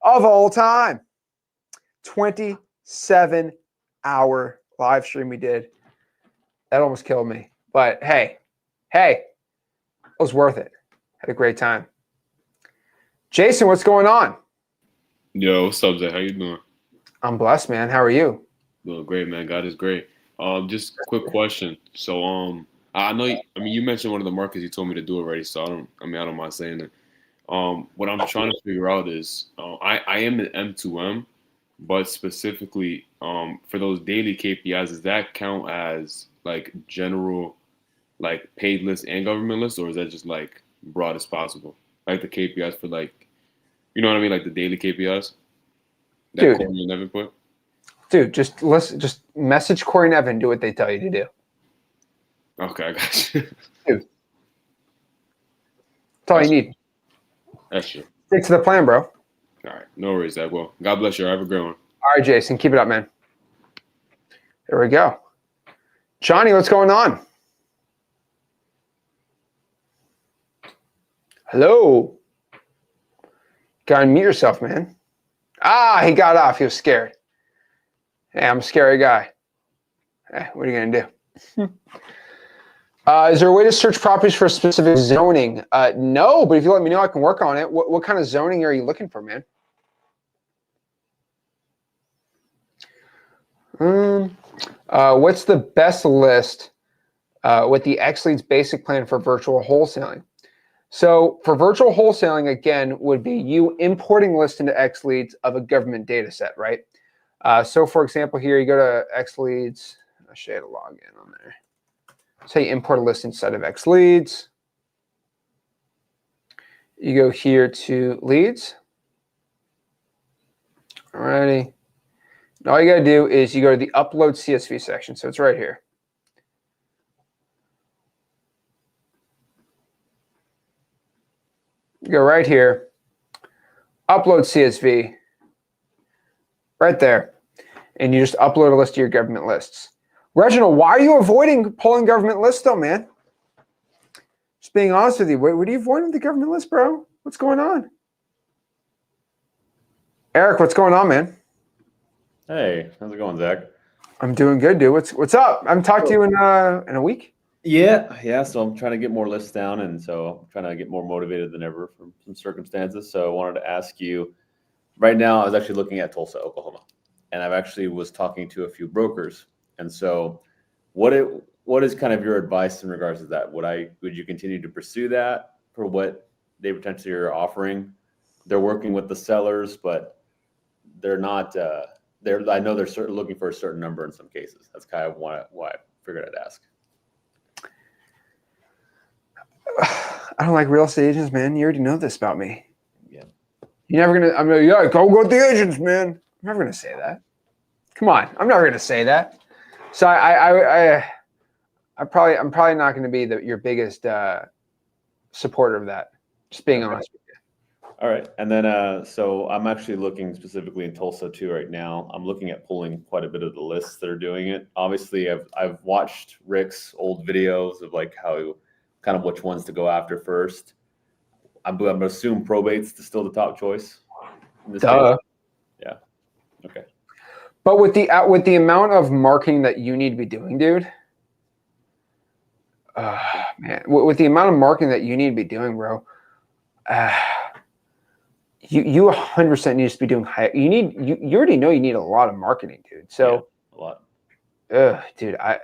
of all time. 27 hour live stream we did. That almost killed me. But hey, it was worth it. Had a great time. Jason, what's going on? Yo, what's up, Zach? How you doing? I'm blessed, man. How are you? Doing great, man. God is great. Just quick question. So, I know. You mentioned one of the markets you told me to do already. So I don't mind saying it. What I'm trying to figure out is, I am an M2M, but specifically, for those daily KPIs, does that count as like general, like paid list and government list, or is that just like broad as possible? Like the KPIs for like, you know what I mean, like the daily KPIs that Dude. Corey and Evan put. Dude, just message Corey and Evan, do what they tell you to do. Okay, I got you. Dude. That's all you need. That's true. Stick to the plan, bro. All right. No worries, Zach. Well, God bless you. Have a great one. All right, Jason. Keep it up, man. There we go. Johnny, what's going on? Hello. Gotta unmute yourself, man. He got off. He was scared. Hey, I'm a scary guy. Hey, what are you going to do? Is there a way to search properties for specific zoning? No, but if you let me know, I can work on it. What kind of zoning are you looking for, man? What's the best list with the XLeads basic plan for virtual wholesaling? So for virtual wholesaling, again, would be you importing lists into XLeads of a government data set, right? So for example, here you go to XLeads. I'll show you how to log in on there. So you import a list inside of XLeads. You go here to leads. Alrighty. All you gotta do is you go to the upload CSV section. So it's right here. You go right here, upload CSV, right there, and you just upload a list of your government lists. Reginald, why are you avoiding pulling government lists though, man? Just being honest with you, what are you avoiding the government list, bro? What's going on? Eric, what's going on, man? Hey, how's it going, Zach? I'm doing good, dude. What's up? I haven't talked to you in a week. Yeah. So I'm trying to get more lists down, and so I'm trying to get more motivated than ever from some circumstances. So I wanted to ask you. Right now, I was actually looking at Tulsa, Oklahoma, and I've actually was talking to a few brokers. And so, what is kind of your advice in regards to that? Would you continue to pursue that for what they potentially are offering? They're working with the sellers, but they're not. I know they're looking for a certain number in some cases. That's kind of why I figured I'd ask. I don't like real estate agents, man. You already know this about me. Yeah. You're never gonna. I'm like, yeah, go with the agents, man. I'm never gonna say that. Come on, I'm never gonna say that. So I'm probably not gonna be your biggest supporter of that. Just being honest with you. All right, and then so I'm actually looking specifically in Tulsa too right now. I'm looking at pulling quite a bit of the lists that are doing it. Obviously, I've watched Rick's old videos of like how kind of which ones to go after first. I'm going to assume probate's still the top choice. In this case. Yeah. Okay. But with the amount of marketing that you need to be doing, dude, man, with the amount of marketing that you need to be doing, bro, you 100% need to be doing high. You already know you need a lot of marketing, dude. So yeah, a lot. Dude, I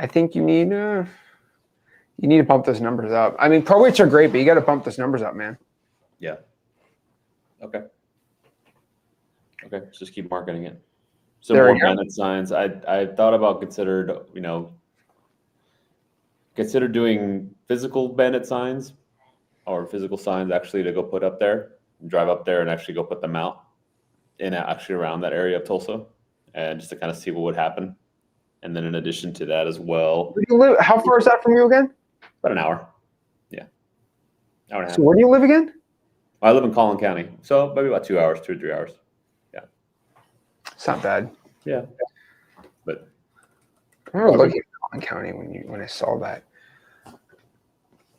think you need to bump those numbers up. I mean, probates are great, but you got to bump those numbers up, man. Yeah. Okay. Just keep marketing it. So more bandit signs. I thought about consider doing physical bandit signs or physical signs actually to go put up there, drive up there and actually go put them out in actually around that area of Tulsa, and just to kind of see what would happen. And then in addition to that as well. How far is that from you again? About an hour. Yeah. Hour and a half. So where do you live again? I live in Collin County. So maybe about 2 hours, 2 or 3 hours. Yeah. It's not bad. Yeah. But I remember looking at Collin County when I saw that.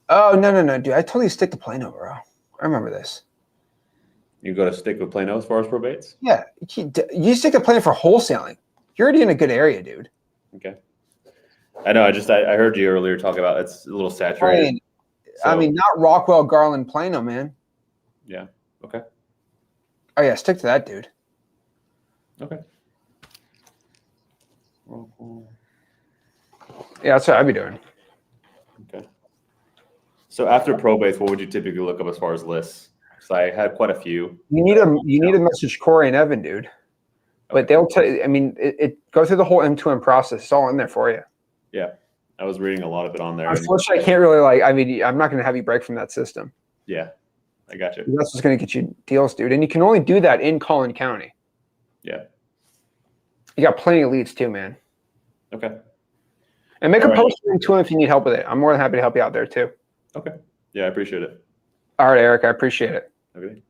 Oh, no, dude. I totally stick to Plano, bro. I remember this. You go to stick with Plano as far as probates? Yeah, you stick to Plano for wholesaling. You're already in a good area, dude. Okay. I know. I heard you earlier talk about it's a little saturated. I mean, not Rockwell, Garland, Plano, man. Yeah. Okay. Oh yeah, stick to that, dude. Okay. Yeah, that's what I'd be doing. Okay. So after probates, what would you typically look up as far as lists? So I had quite a few. You need to message Corey and Evan, dude. But they'll tell you. I mean, it go through the whole end-to-end process. It's all in there for you. Yeah, I was reading a lot of it on there. Unfortunately, I can't really I mean, I'm not going to have you break from that system. Yeah, I got you. That's what's going to get you deals, dude. And you can only do that in Collin County. Yeah. You got plenty of leads too, man. Okay. And make a post to him if you need help with it. I'm more than happy to help you out there too. Okay. Yeah, I appreciate it. All right, Eric, I appreciate it. Okay.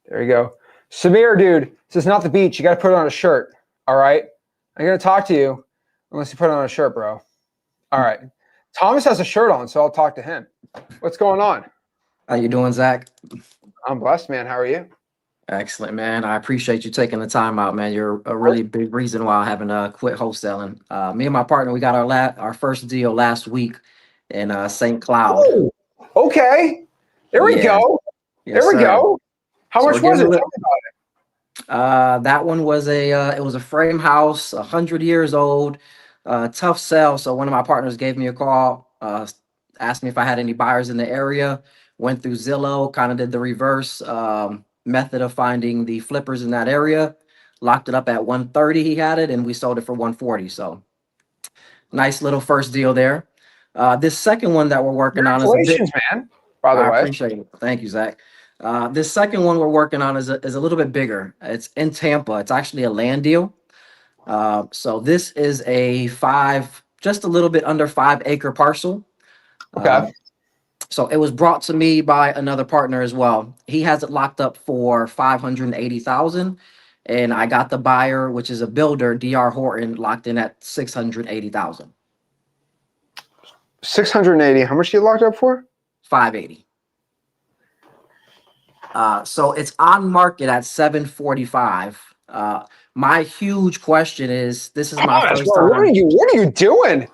There you go. Samir, dude, this is not the beach. You got to put on a shirt. All right. I'm going to talk to you unless you put on a shirt, bro. All right. Thomas has a shirt on, so I'll talk to him. What's going on? How you doing, Zach? I'm blessed, man. How are you? Excellent, man. I appreciate you taking the time out, man. You're a really big reason why I haven't quit wholesaling. Me and my partner, we got our first deal last week in St. Cloud. Oh, okay. There we go. Yes, there we go. How much was it? Tell me about it. That one was it was a frame house, 100 years old, tough sell. So one of my partners gave me a call, asked me if I had any buyers in the area. Went through Zillow, kind of did the reverse method of finding the flippers in that area. Locked it up at 130. He had it, and we sold it for 140. So nice little first deal there. This second one that we're working on is a bit, man. By the way, I appreciate it. Thank you, Zach. This second one we're working on is a little bit bigger. It's in Tampa. It's actually a land deal. So this is just a little bit under 5 acre parcel. Okay. So it was brought to me by another partner as well. He has it locked up for 580,000, and I got the buyer, which is a builder, DR Horton, locked in at 680,000. 680. How much you locked up for? 580. So it's on market at 745. My huge question is, this is my first time. What are you doing?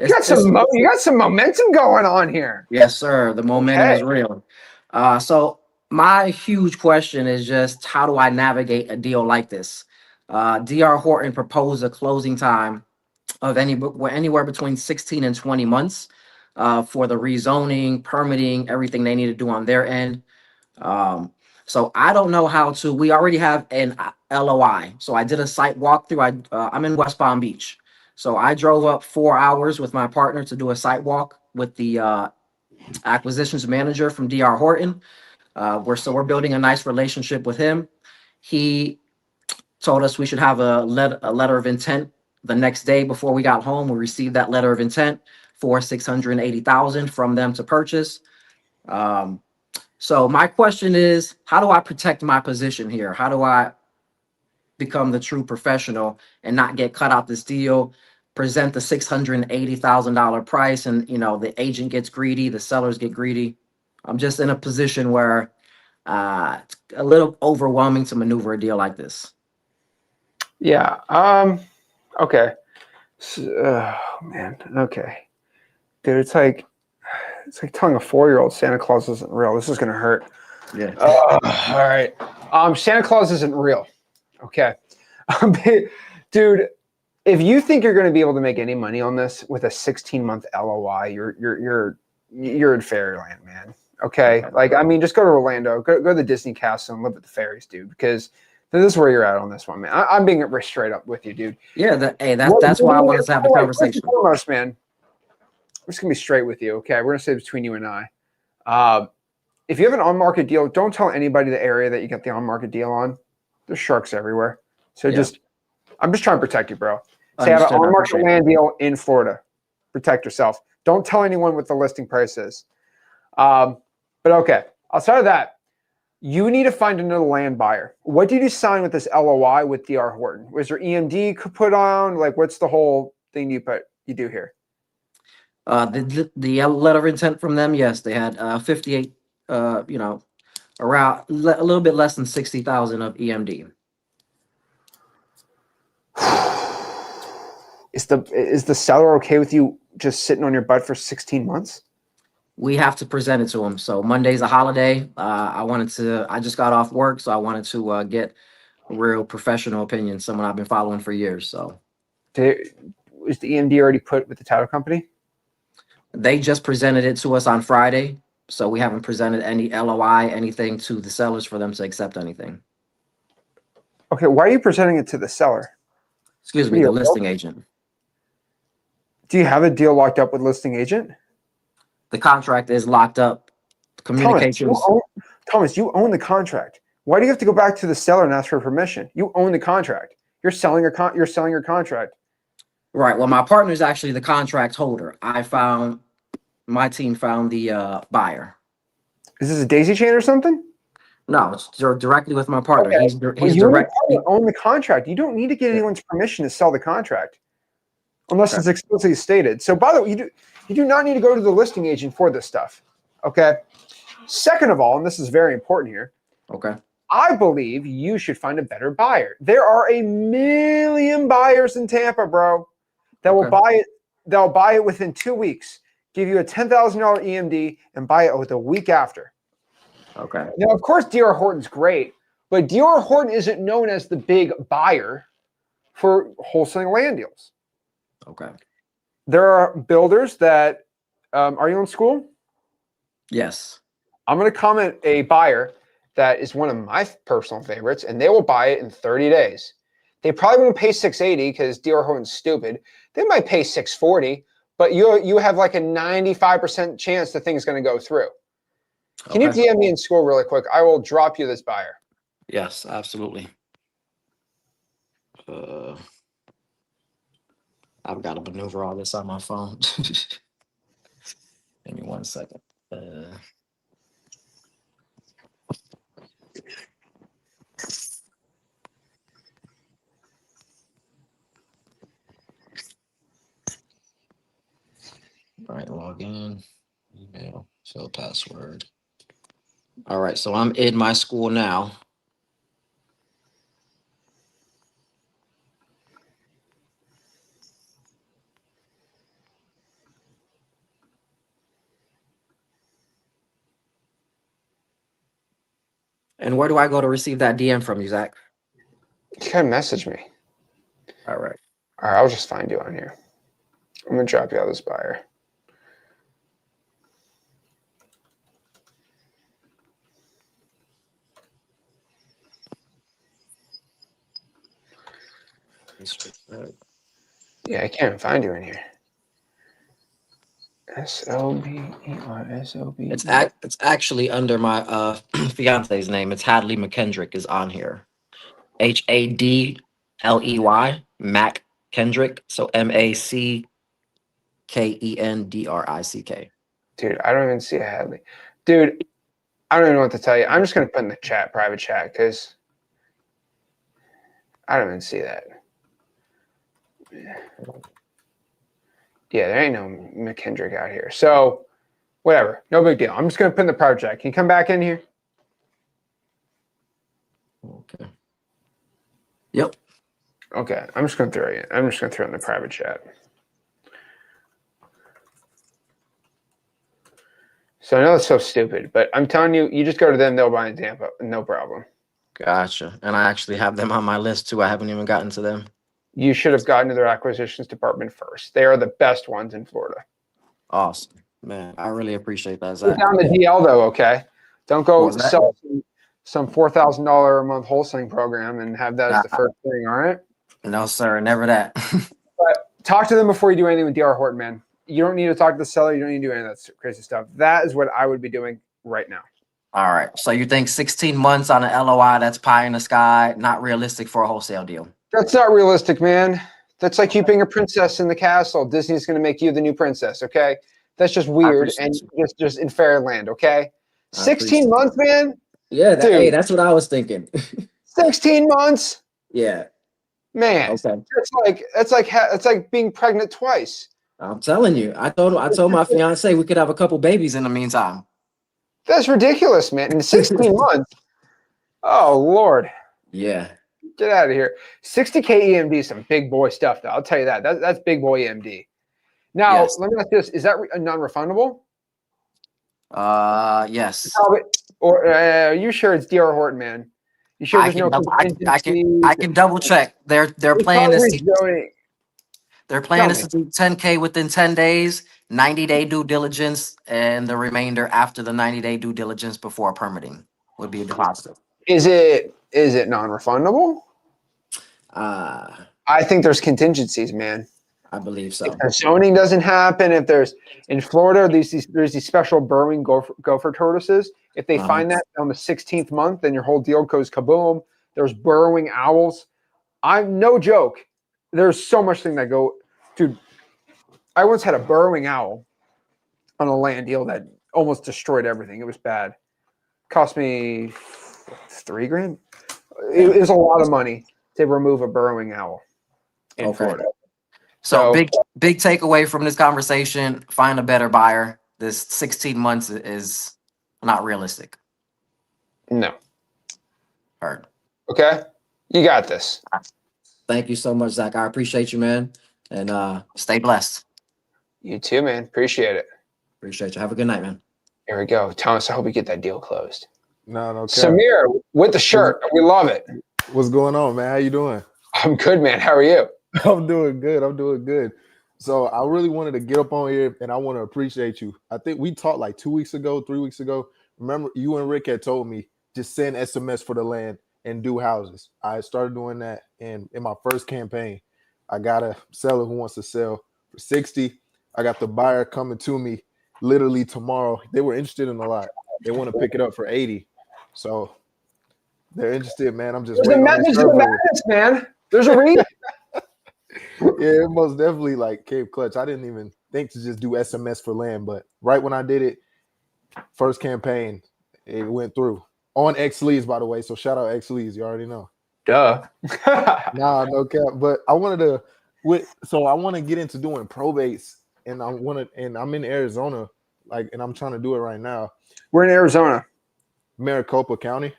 You got some momentum going on here. Yes, sir. The momentum is real. So my huge question is just, how do I navigate a deal like this? DR Horton proposed a closing time of anywhere between 16 and 20 months for the rezoning, permitting, everything they need to do on their end. So I don't know how to. We already have an LOI. So I did a site walkthrough. I'm in West Palm Beach. So I drove up 4 hours with my partner to do a site walk with the acquisitions manager from DR Horton. We're building a nice relationship with him. He told us we should have a letter of intent the next day before we got home. We received that letter of intent for 680,000 from them to purchase. So my question is, how do I protect my position here? How do I become the true professional and not get cut out this deal, present the $680,000 price, and the agent gets greedy, the sellers get greedy? I'm just in a position where it's a little overwhelming to maneuver a deal like this. Yeah. Okay. So, man. Okay. Dude, it's like telling a 4-year-old Santa Claus isn't real. This is gonna hurt. Yeah. All right. Santa Claus isn't real. Okay. Dude, if you think you're gonna be able to make any money on this with a 16-month LOI, you're in fairyland, man. Okay. Like, I mean, just go to Orlando, go to the Disney castle and live with the fairies, dude, because this is where you're at on this one, man. I'm being straight up with you, dude. Yeah, that's why I wanted to have the conversation. First and foremost, man, we're just gonna be straight with you, okay? We're gonna say between you and I. If you have an on-market deal, don't tell anybody the area that you got the on-market deal on. There's sharks everywhere. So I'm just trying to protect you, bro. Say I have an on-market land deal in Florida. Protect yourself. Don't tell anyone what the listing price is. But okay, outside of that, you need to find another land buyer. What did you sign with this LOI with DR Horton? Was there EMD put on? Like, what's the whole thing you do here? The letter of intent from them, yes, they had 58 Around a little bit less than 60,000 of EMD. Is the seller okay with you just sitting on your butt for 16 months? We have to present it to them. So Monday's a holiday. I just got off work, so I wanted to get a real professional opinion, someone I've been following for years. So Was the EMD already put with the title company? they just presented it to us on Friday. So we haven't presented any LOI, anything to the sellers for them to accept anything. Okay, why are you presenting it to the seller? Excuse me, the listing agent. Do you have a deal locked up with listing agent? The contract is locked up. Communications. Thomas, you own the contract. Why do you have to go back to the seller and ask for permission? You own the contract. You're selling your contract. Right. Well, my partner is actually the contract holder. My team found the buyer. Is this a daisy chain or something? No, it's directly with my partner. Okay. He's direct. You own the contract. You don't need to get anyone's permission to sell the contract, unless it's explicitly stated. So, by the way, you do not need to go to the listing agent for this stuff. Okay. Second of all, and this is very important here. Okay. I believe you should find a better buyer. There are a million buyers in Tampa, bro, that will buy it. They'll buy it within 2 weeks, give you a $10,000 EMD, and buy it with a week after. Okay. Now, of course, D.R. Horton's great, but D.R. Horton isn't known as the big buyer for wholesaling land deals. Okay. There are builders that are you in school? Yes. I'm going to comment a buyer that is one of my personal favorites, and they will buy it in 30 days. They probably won't pay $680 because D.R. Horton's stupid. They might pay $640, but you have like a 95% chance the thing's going to go through. Can you DM me in school really quick? I will drop you this buyer. Yes, absolutely. I've got to maneuver all this on my phone. Give me 1 second. All right, log in, email, show password. All right, so I'm in my school now. And where do I go to receive that DM from you, Zach? You can message me. All right. All right, I'll just find you on here. I'm going to drop you out this buyer. Yeah, I can't find you in here. SOBERSOB. It's actually under my fiance's name. It's Hadley McKendrick is on here. HADLEY Mac Kendrick. So MACKENDRICK. Dude, I don't even see a Hadley. Dude, I don't even know what to tell you. I'm just going to put in the chat, private chat, because I don't even see that. Yeah, there ain't no McKendrick out here. So, whatever. No big deal. I'm just going to put in the private chat. Can you come back in here? Okay. Yep. Okay. I'm just going to throw you. I'm just going to throw in the private chat. So I know it's so stupid, but I'm telling you, you just go to them, they'll buy in Tampa, no problem. Gotcha. And I actually have them on my list too. I haven't even gotten to them. You should have gotten to their acquisitions department first. They are the best ones in Florida. Awesome. Man, I really appreciate that, Zach. Put down the DL though, okay? Don't go sell some $4,000 a month wholesaling program and have that as the first thing, all right? No, sir, never that. But talk to them before you do anything with D.R. Horton, man. You don't need to talk to the seller. You don't need to do any of that crazy stuff. That is what I would be doing right now. All right. So you think 16 months on an LOI, that's pie in the sky, not realistic for a wholesale deal? That's not realistic, man. That's like you being a princess in the castle. Disney's going to make you the new princess, okay? That's just weird and just in fairyland, okay? 16 months, man? Yeah, hey, that's what I was thinking. 16 months? Yeah. Man, okay. It's like being pregnant twice. I'm telling you. I told my fiance we could have a couple babies in the meantime. That's ridiculous, man. In 16 months. Oh, Lord. Yeah. Get out of here. 60K EMD is some big boy stuff, though. I'll tell you that. That's big boy EMD. Now, Yes. let me ask this. Is that non-refundable? Yes. Probably. Or are you sure it's DR Horton, man? You sure there's no contingency? I can double check. They're It's playing this. probably rezoning. They're Tell playing this me. to do 10K within 10 days, 90-day due diligence, and the remainder after the 90-day due diligence before permitting would be a deposit. Is it non-refundable? I think there's contingencies, man. I believe If so. the zoning doesn't happen, if there's in Florida, there's these special burrowing gopher tortoises. If they find that on the 16th month, then your whole deal goes kaboom. There's burrowing owls. I'm no joke. There's so much thing that go, dude. I once had a burrowing owl on a land deal that almost destroyed everything. It was bad. Cost me $3,000. It was a lot of money to remove a burrowing owl in Florida. So big takeaway from this conversation: find a better buyer. This 16 months is not realistic. No. Heard. Okay, you got this. Thank you so much, Zach. I appreciate you, man, and stay blessed. You too, man. Appreciate it. Appreciate you. Have a good night, man. Here we go, Thomas. I hope we get that deal closed. No. Samir with the shirt. We love it. What's going on, man? How you doing? I'm good, man. How are you? I'm doing good. So I really wanted to get up on here, and I want to appreciate you. I think we talked like 2 weeks ago, 3 weeks ago. Remember, you and Rick had told me just send SMS for the land and do houses. I started doing that, and in my first campaign, I got a seller who wants to sell for 60. I got the buyer coming to me literally tomorrow. They were interested in a lot. They want to pick it up for 80. So they're interested, man. I'm just There's a message to the madness, man. There's a reason. Yeah, it most definitely like came clutch. I didn't even think to just do SMS for land, but right when I did it, first campaign, it went through on X Leads, by the way. So shout out X Leads, you already know. Duh. Nah, no cap. But I wanted to, I want to get into doing probates, and I'm in Arizona, and I'm trying to do it right now. We're in Arizona, Maricopa County.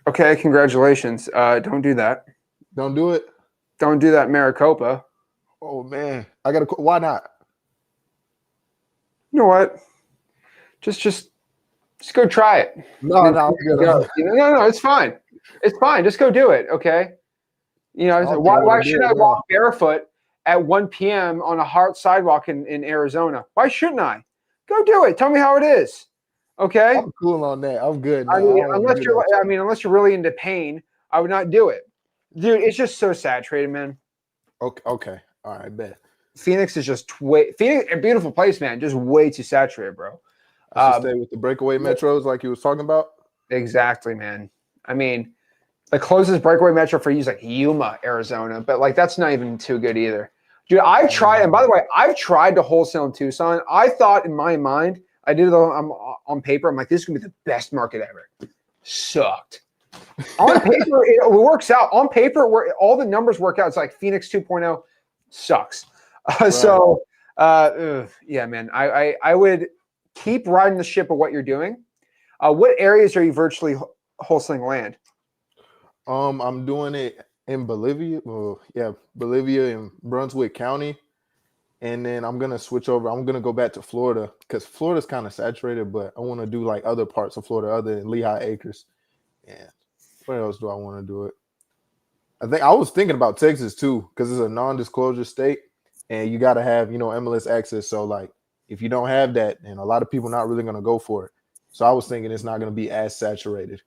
Okay, congratulations. Don't do that. Don't do it. Don't do that, Maricopa. Oh man, why not? You know what? Just go try it. No, it's fine. It's fine. Just go do it. Okay. You know, why should I walk barefoot at 1 p.m. on a hard sidewalk in Arizona? Why shouldn't I? Go do it. Tell me how it is. Okay. I'm cool on that. I'm good. I mean, unless you're really into pain, I would not do it. Dude, it's just so saturated, man. Okay. All right, bet. Phoenix is just Phoenix, a beautiful place, man. Just way too saturated, bro. I should stay with the breakaway metros like you was talking about. Exactly, man. I mean, the closest breakaway metro for you is like Yuma, Arizona, but like that's not even too good either. Dude, I've tried, and by the way, I've tried to wholesale in Tucson. I thought in my mind, I did it on paper. I'm like, this is gonna be the best market ever. Sucked. On paper, it works out. On paper, where all the numbers work out, it's like Phoenix 2.0 sucks. Right. So, yeah, man, I would keep riding the ship of what you're doing. What areas are you virtually wholesaling land? I'm doing it in Bolivia. Well, yeah, Bolivia and Brunswick County. And then I'm going to switch over. I'm going to go back to Florida because Florida's kind of saturated, but I want to do like other parts of Florida other than Lehigh Acres. Yeah. Where else do I want to do it? I was thinking about Texas too because it's a non-disclosure state and you got to have, MLS access. So like if you don't have that, then a lot of people not really going to go for it. So I was thinking it's not going to be as saturated.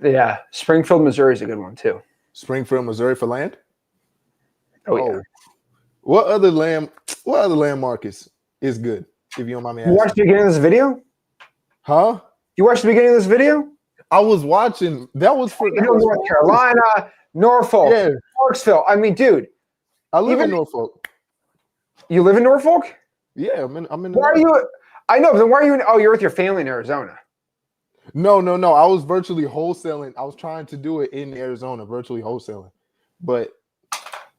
Yeah. Springfield, Missouri is a good one too. Springfield, Missouri for land? Oh yeah. What other land markets is good, if you don't mind me asking? You watched the beginning of this video? Huh? You watched the beginning of this video? I was watching. That was for North Carolina, Norfolk, yeah. Clarksville. I mean, dude. I live in Norfolk. You live in Norfolk? Yeah, I'm in. Why are you? I know, but then why are you? You're with your family in Arizona. No. I was virtually wholesaling. I was trying to do it in Arizona, virtually wholesaling, but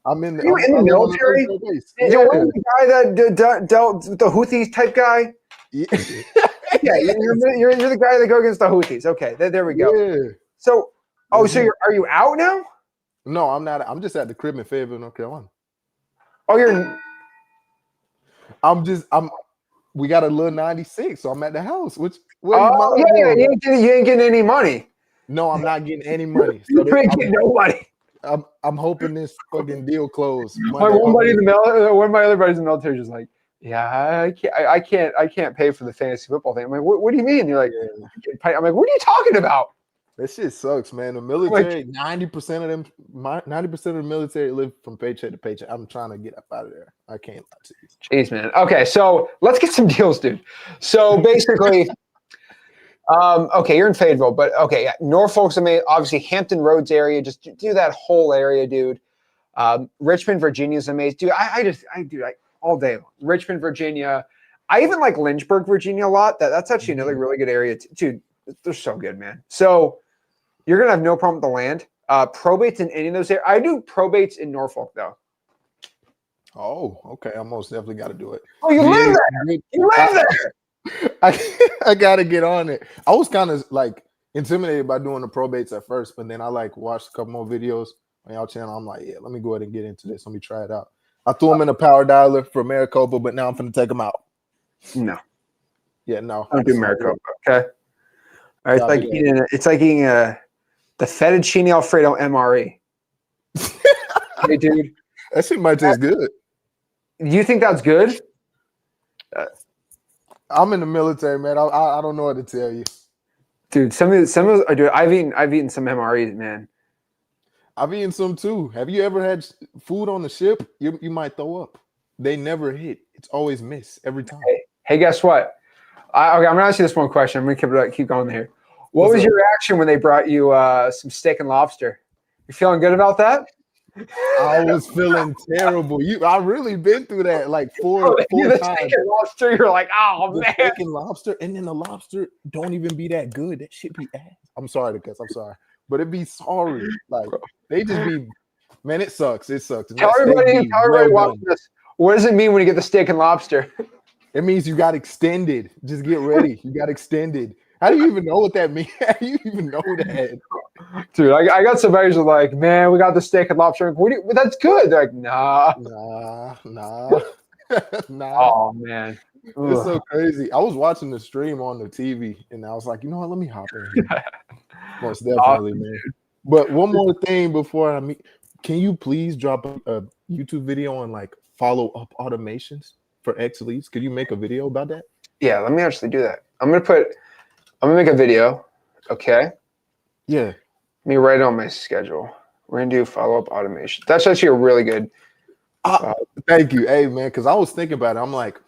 I'm in. Are you in the military? Is Yeah. the guy that dealt with the Houthis type guy? Yeah. Yeah, you're the guy that go against the Houthis. Okay, there we go. Yeah. So, are you out now? No, I'm not. I'm just at the crib in Fayetteville, North Carolina. Oh, you're. We got a little 96, so I'm at the house. Oh, yeah, you ain't getting any money. No, I'm not getting any money. You ain't getting no money. I'm hoping this fucking deal closed. My one buddy in the one of my other buddies in the military is like, yeah, I can't pay for the fantasy football thing. I'm like, what do you mean? You're like, I'm like, what are you talking about? That shit sucks, man. The military, 90% of them, 90% of the military live from paycheck to paycheck. I'm trying to get up out of there. I can't lie to you. Jeez, man. Okay, so let's get some deals, dude. So basically, okay, you're in Fayetteville, but okay, yeah, Norfolk's amazing. Obviously, Hampton Roads area, just do that whole area, dude. Richmond, Virginia's amazing, dude. I all day long. Richmond, Virginia. I even like Lynchburg, Virginia a lot. That's actually another really good area, dude. They're so good, man. So you're gonna have no problem with the land. Probates in any of those areas. I do probates in Norfolk though. Oh, okay. I most definitely got to do it. Oh, you live there. You live there. I got to get on it. I was kind of like intimidated by doing the probates at first, but then I like watched a couple more videos on y'all channel. I'm like, yeah, let me go ahead and get into this. Let me try it out. I threw them in a power dialer for Maricopa, but now I'm going to take them out. No. Yeah, no. Don't do Maricopa. Okay. All right, it's like eating the fettuccine Alfredo MRE. Hey, dude. That shit might taste good. You think that's good? I'm in the military, man. I don't know what to tell you, dude. Some of those, dude. I've eaten some MREs, man. I've eaten some too. Have you ever had food on the ship? You might throw up. They never hit. It's always miss every time. Hey, guess what? Okay, I'm gonna ask you this one question. I'm gonna keep going here. What was your reaction when they brought you some steak and lobster? You feeling good about that? I was feeling terrible. I really been through that like four times. Steak and lobster, you're like, oh man. Steak and lobster, and then the lobster don't even be that good. That shit be ass. I'm sorry to cuss. I'm sorry, but it be sorry. Like they just be, man. It sucks. It sucks. Tell everybody watching this. What does it mean when you get the steak and lobster? It means you got extended. Just get ready. You got extended. How do you even know what that means? How do you even know that? Dude, I got some buddies who are like, man, we got the steak and lobster. That's good. They're like, nah. Nah. Oh, man. It's so crazy. I was watching the stream on the TV, and I was like, you know what? Let me hop in here. Most definitely, man. But one more thing before can you please drop a YouTube video on like follow-up automations for X leads? Could you make a video about that? Yeah, let me actually do that. I'm gonna make a video. Okay. Yeah. Let me write it on my schedule. We're gonna do follow-up automation. That's actually a really good. Thank you. Hey, man, because I was thinking about it. I'm like,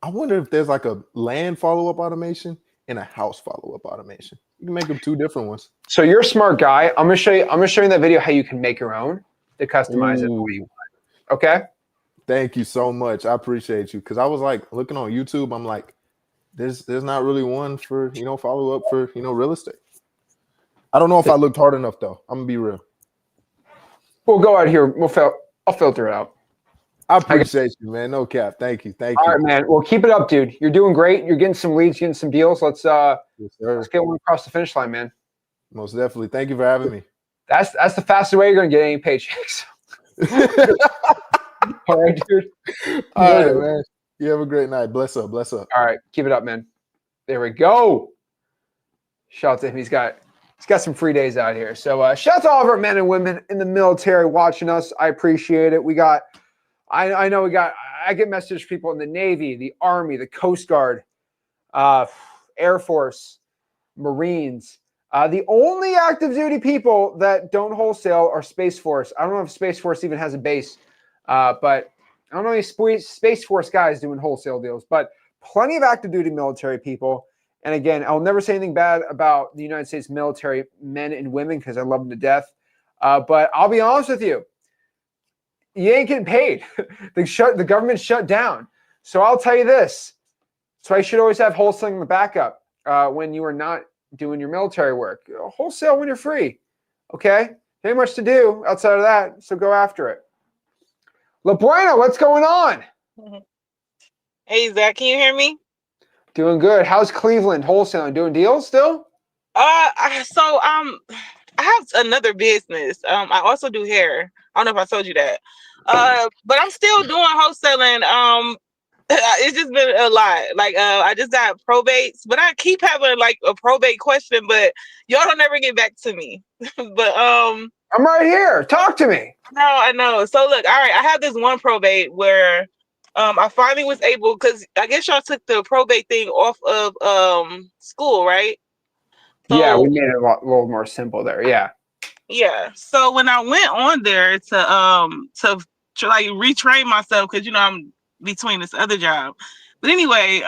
I wonder if there's like a land follow-up automation and a house follow-up automation. You can make them two different ones. So you're a smart guy. I'm gonna show you in that video how you can make your own to customize it the way you want. Okay. Thank you so much. I appreciate you. Because I was like looking on YouTube. I'm like, there's not really one for follow-up for real estate. I don't know if I looked hard enough though. I'm gonna be real. We'll go out here. I'll filter it out. I appreciate you, man. No cap. Thank you. All right, man. Well, keep it up, dude. You're doing great. You're getting some leads, getting some deals. Let's get one across the finish line, man. Most definitely. Thank you for having me. That's the fastest way you're gonna get any paychecks. All right, dude. All right, man. You have a great night. Bless up. Bless up. All right, keep it up, man. There we go. Shout out to him. He's got some free days out here. So shout out to all of our men and women in the military watching us. I appreciate it. I get messages from people in the Navy, the Army, the Coast Guard, Air Force, Marines. The only active duty people that don't wholesale are Space Force. I don't know if Space Force even has a base, but I don't know any Space Force guys doing wholesale deals, but plenty of active duty military people. And again, I'll never say anything bad about the United States military men and women because I love them to death. But I'll be honest with you. You ain't getting paid. The government shut down. So I'll tell you this. So I should always have wholesaling in the backup when you are not doing your military work. Wholesale when you're free. Okay? There ain't much to do outside of that, so go after it. La Buena, what's going on? Hey, Zach, can you hear me? Doing good. How's Cleveland wholesaling? Doing deals still? I have another business. I also do hair. I don't know if I told you that. But I'm still doing wholesaling. It's just been a lot. Like, I just got probates, but I keep having like a probate question, but y'all don't ever get back to me. But I'm right here. Talk to me. no, I know. So look, all right, I have this one probate where I finally was able, because I guess y'all took the probate thing off of school, right? Yeah, we So made it a little more simple there. Yeah. yeah. So when I went on there to like retrain myself, because I'm between this other job. But anyway,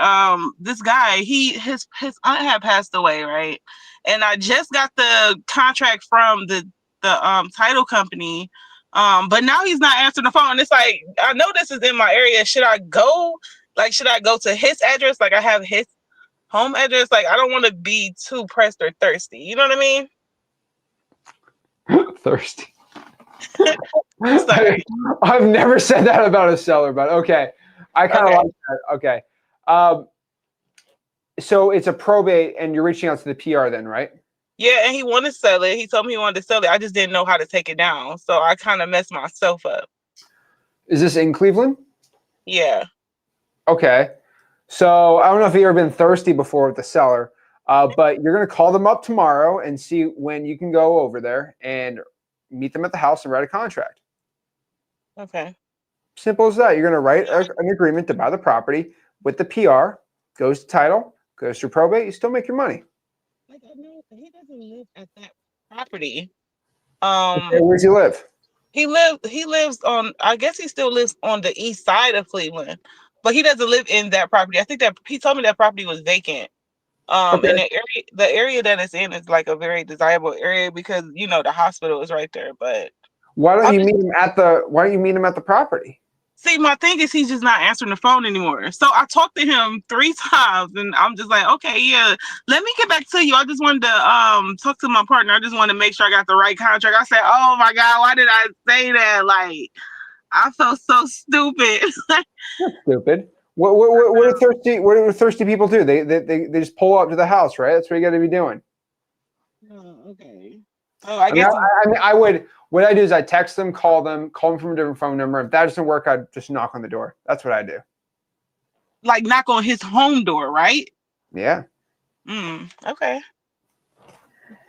this guy, his aunt had passed away, right? And I just got the contract from the title company. But now he's not answering the phone. It's like, I know this is in my area. Should I go to his address? Like, I have his home address. Like, I don't want to be too pressed or thirsty. You know what I mean? Thirsty. Sorry. I've never said that about a seller, but okay. I kind of like that. Okay. So it's a probate and you're reaching out to the PR then, right? Yeah, and he wanted to sell it. He told me he wanted to sell it. I just didn't know how to take it down. So I kind of messed myself up. Is this in Cleveland? Yeah. Okay. So I don't know if you've ever been thirsty before with the seller, but you're going to call them up tomorrow and see when you can go over there and meet them at the house and write a contract. Okay. Simple as that. You're going to write an agreement to buy the property with the PR, goes to title, goes through probate. You still make your money. Like, I know he doesn't live at that property. Okay, where does he live? He lives on, I guess he still lives on the east side of Cleveland, but he doesn't live in that property. I think that he told me that property was vacant. Okay. And the area that it's in is like a very desirable area because the hospital is right there. But Why don't you meet him at the property? see, my thing is he's just not answering the phone anymore. So I talked to him 3 times, and I'm just like, okay, yeah, let me get back to you. I just wanted to talk to my partner. I just wanted to make sure I got the right contract. I said, oh my God, why did I say that? Like, I felt so stupid. Stupid. What do thirsty people do? They just pull up to the house, right? That's what you got to be doing. Oh, okay. Oh, I guess. What I do is I text them, call them from a different phone number. If that doesn't work, I just knock on the door. That's what I do. Like, knock on his home door, right? Yeah. Okay.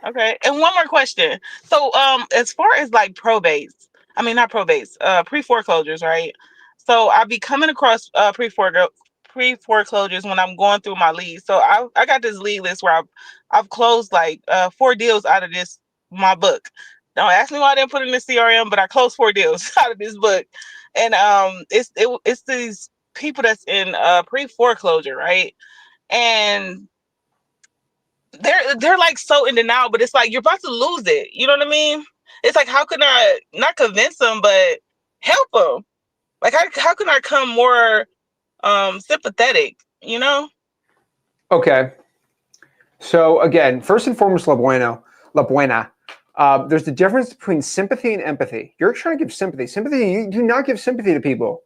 Okay. And one more question. So, as far as like not probates, pre-foreclosures, right? So I be coming across pre-foreclosures when I'm going through my leads. So I got this lead list where I've closed like 4 deals out of my book. Don't ask me why I didn't put it in the CRM, but I closed 4 deals out of this book. And it's these people that's in pre-foreclosure, right? And they're like so in denial, but it's like you're about to lose it. You know what I mean? It's like, how can I not convince them, but help them? Like, how can I come more sympathetic? Okay. So again, first and foremost, la buena. There's the difference between sympathy and empathy. You're trying to give sympathy. You do not give sympathy to people.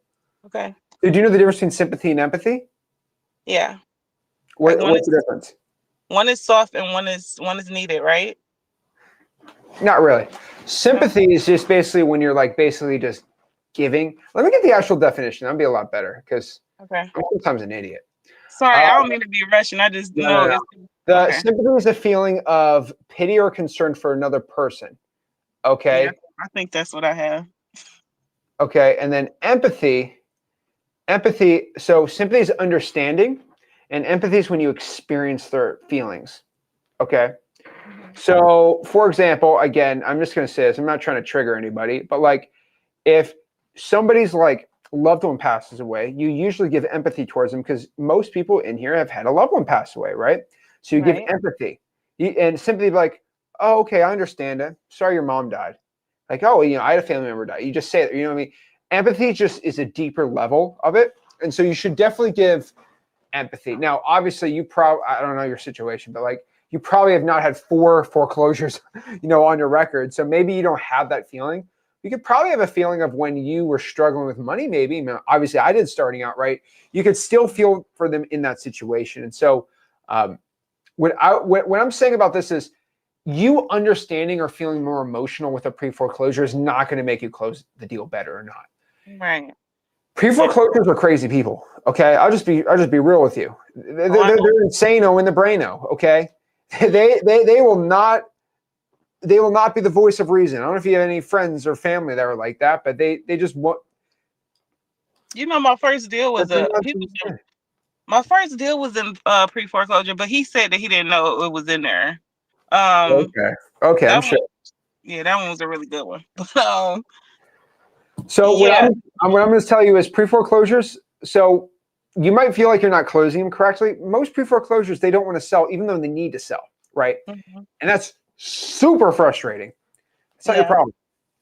Okay. Do you know the difference between sympathy and empathy? Yeah. What's the difference? One is soft and one is needed, right? Not really. Sympathy is just basically when you're like basically just giving. Let me get the actual definition. That'd be a lot better because I'm sometimes an idiot. Sorry, I don't mean to be rushing. I just know. The sympathy is a feeling of pity or concern for another person. Okay. Yeah, I think that's what I have. Okay, and then empathy. So sympathy is understanding, and empathy is when you experience their feelings. Okay. So, for example, again, I'm just going to say this. I'm not trying to trigger anybody, but like if somebody's like loved one passes away, you usually give empathy towards them because most people in here have had a loved one pass away, right? So you give empathy and sympathy like, oh, okay, I understand it. Sorry your mom died. Like, oh, I had a family member die. You just say it, you know what I mean? Empathy just is a deeper level of it. And so you should definitely give empathy. Now, obviously, I don't know your situation, but like you probably have not had 4 foreclosures, on your record. So maybe you don't have that feeling. you could probably have a feeling of when you were struggling with money, maybe. I mean, obviously, I did starting out, right? You could still feel for them in that situation. And so what I'm saying about this is you understanding or feeling more emotional with a pre-foreclosure is not going to make you close the deal better or not. Right. Pre-foreclosures are crazy people. Okay. I'll just be real with you. They're insano in the braino. Okay. They will not be the voice of reason. I don't know if you have any friends or family that are like that, but they just want. You know, my first deal was in pre-foreclosure, but he said that he didn't know it was in there. Okay, I'm sure. That one was a really good one. So what I'm going to tell you is pre-foreclosures. So you might feel like you're not closing them correctly. Most pre-foreclosures, they don't want to sell, even though they need to sell, right? Mm-hmm. And that's super frustrating. It's not your problem.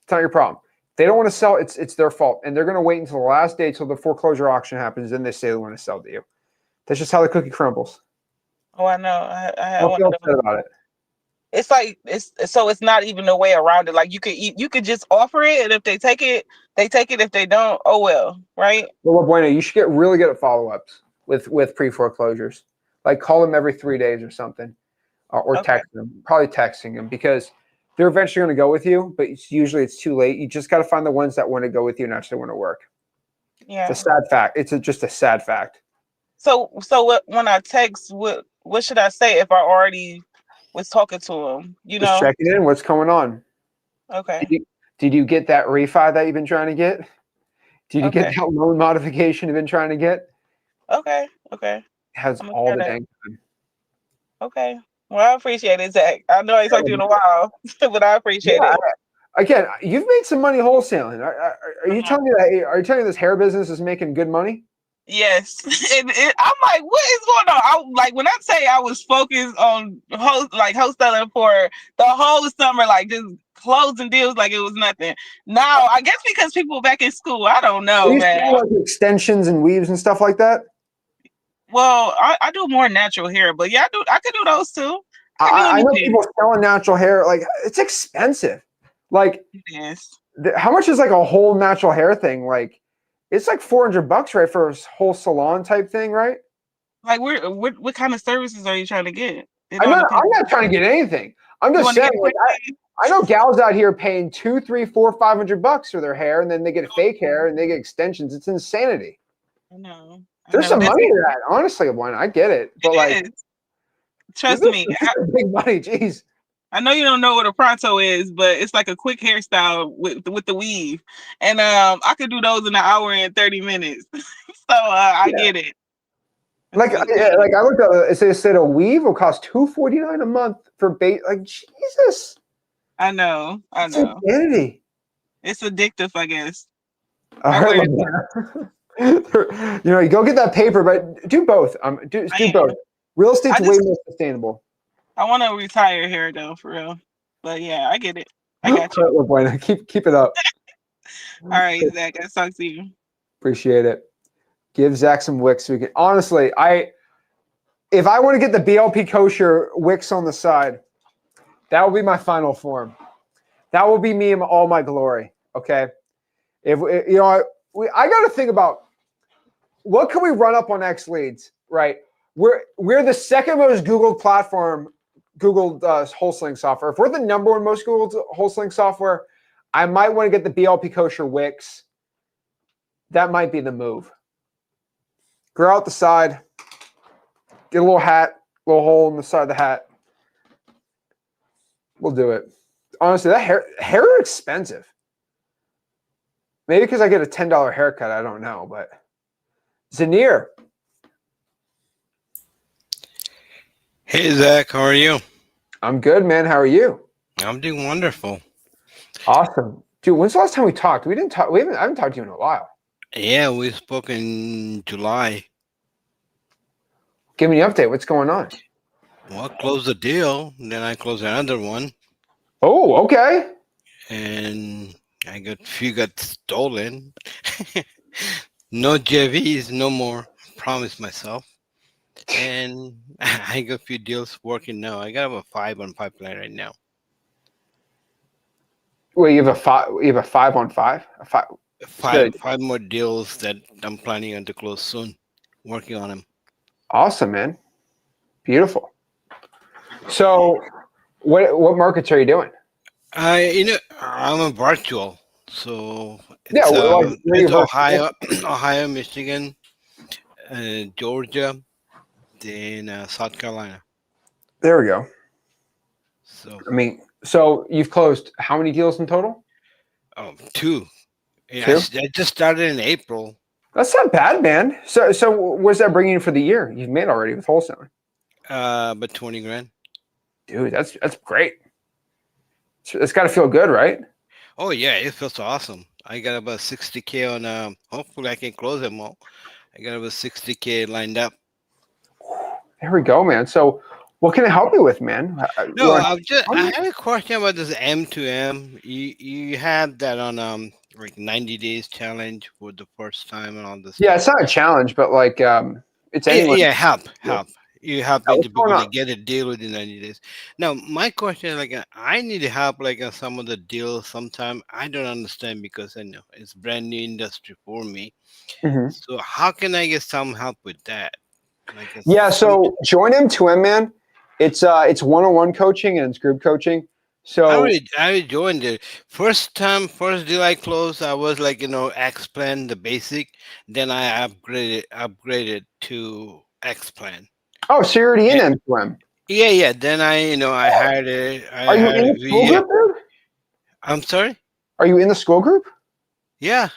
It's not your problem. They don't want to sell. It's their fault, and they're going to wait until the last day till the foreclosure auction happens. Then they say they want to sell to you. That's just how the cookie crumbles. Oh, I know. I don't feel upset about it. It's like it's not even a way around it. Like you could just offer it, and if they take it, they take it. If they don't, oh well, right? Well, bueno, you should get really good at follow-ups with pre-foreclosures. Like call them every 3 days or something, or text them. Probably texting them because they're eventually going to go with you, but usually it's too late. You just got to find the ones that want to go with you and actually want to work. Yeah, it's a sad fact. It's just a sad fact. So when I text, what should I say if I already was talking to him? You know, just checking in. What's going on? Okay. Did you get that refi that you've been trying to get? Did you get that loan modification you've been trying to get? Okay. It has all the dang time. Okay. Well, I appreciate it, Zach. I know I ain't talked to you in a while, but I appreciate it. Again, you've made some money wholesaling. Are you telling me that? Are you telling me this hair business is making good money? Yes. I'm like, what is going on? When I say I was focused on wholesaling for the whole summer, like just closing deals like it was nothing. Now, I guess because people are back in school, I don't know, man. Like extensions and weaves and stuff like that? Well, I do more natural hair, but yeah, I could do those too. I know people selling natural hair. Like it's expensive. Like, yes. How much is like a whole natural hair thing? Like, it's like $400, right, for a whole salon type thing, right? Like, what kind of services are you trying to get? I'm not trying to get anything. I'm just saying. Like, I know gals out here paying $200, $300, $400, $500 for their hair, and then they get fake hair and they get extensions. It's insanity. I know. There's some money to that, honestly. I get it, but trust me, big money. Jeez. I know you don't know what a pronto is, but it's like a quick hairstyle with the weave, and I could do those in an hour and 30 minutes. So I get it. Like I looked at it said a weave will cost $249 a month for bait. Like Jesus. I know. It's insanity. It's addictive, I guess. All right, you go get that paper, but do both. Do both. Real estate's way more sustainable. I want to retire here though, for real. But yeah, I get it. I got you. Bueno. Keep it up. All right, Zach. I'll talk to you. Appreciate it. Give Zach some Wix. So we can honestly, if I want to get the BLP kosher Wix on the side, that will be my final form. That will be me in all my glory. Okay. I got to think about what can we run up on X Leads, right? We're the second most Googled platform, Googled wholesaling software. If we're the number one most Googled wholesaling software, I might want to get the BLP kosher Wix. That might be the move. Grow out the side, get a little little hole in the side of the hat. We'll do it. Honestly, that hair are expensive. Maybe because I get a $10 haircut, I don't know, but Zanir. Hey, Zach, how are you? I'm good, man. How are you? I'm doing wonderful. Awesome. Dude, when's the last time we talked? I haven't talked to you in a while. Yeah, we spoke in July. Give me an update. What's going on? Well, close the deal. Then I closed another one. Oh, okay. And few got stolen. No JVs, no more. Promise myself. And I got a few deals working now. I got about 5 on pipeline right now. Well, you have a five. You have a 5-on-5. A five. It's good. Five more deals that I'm planning on to close soon. Working on them. Awesome, man. Beautiful. So, what markets are you doing? I'm a virtual, so Yeah, where you it's work. Ohio, Ohio, Michigan, Georgia, then South Carolina. There we go. So, I mean, so you've closed how many deals in total? two. Yeah, Two. I just started in April. That's not bad, man. So what's that bringing you for the year? You've made already with wholesaling. But 20 grand. Dude, that's great. It's got to feel good, right? Oh yeah, it feels awesome. I got about 60K on. Hopefully, I can close them all. I got about 60K lined up. There we go, man. So, what can I help you with, man? No, I have a question about this M2M. You had that on like 90 days challenge for the first time and all this Yeah, stuff. it's not a challenge, but like it's Yeah, anyone. yeah, help. You help me What's to be going able on? to get a deal within 90 days. Now, my question is like, I need help like on some of the deals. Sometime I don't understand because I know it's brand new industry for me. Mhm. So how can I get some help with that? Like, Yeah, so join M2M, man. It's one-on-one coaching and it's group coaching. So I already joined it. First deal I closed, I was like, X Plan, the basic. Then I upgraded to X Plan. so you're already in And M2M. yeah. Then I hired Are you in a the school VA. group, dude? I'm sorry. Are you in the school group? Yeah.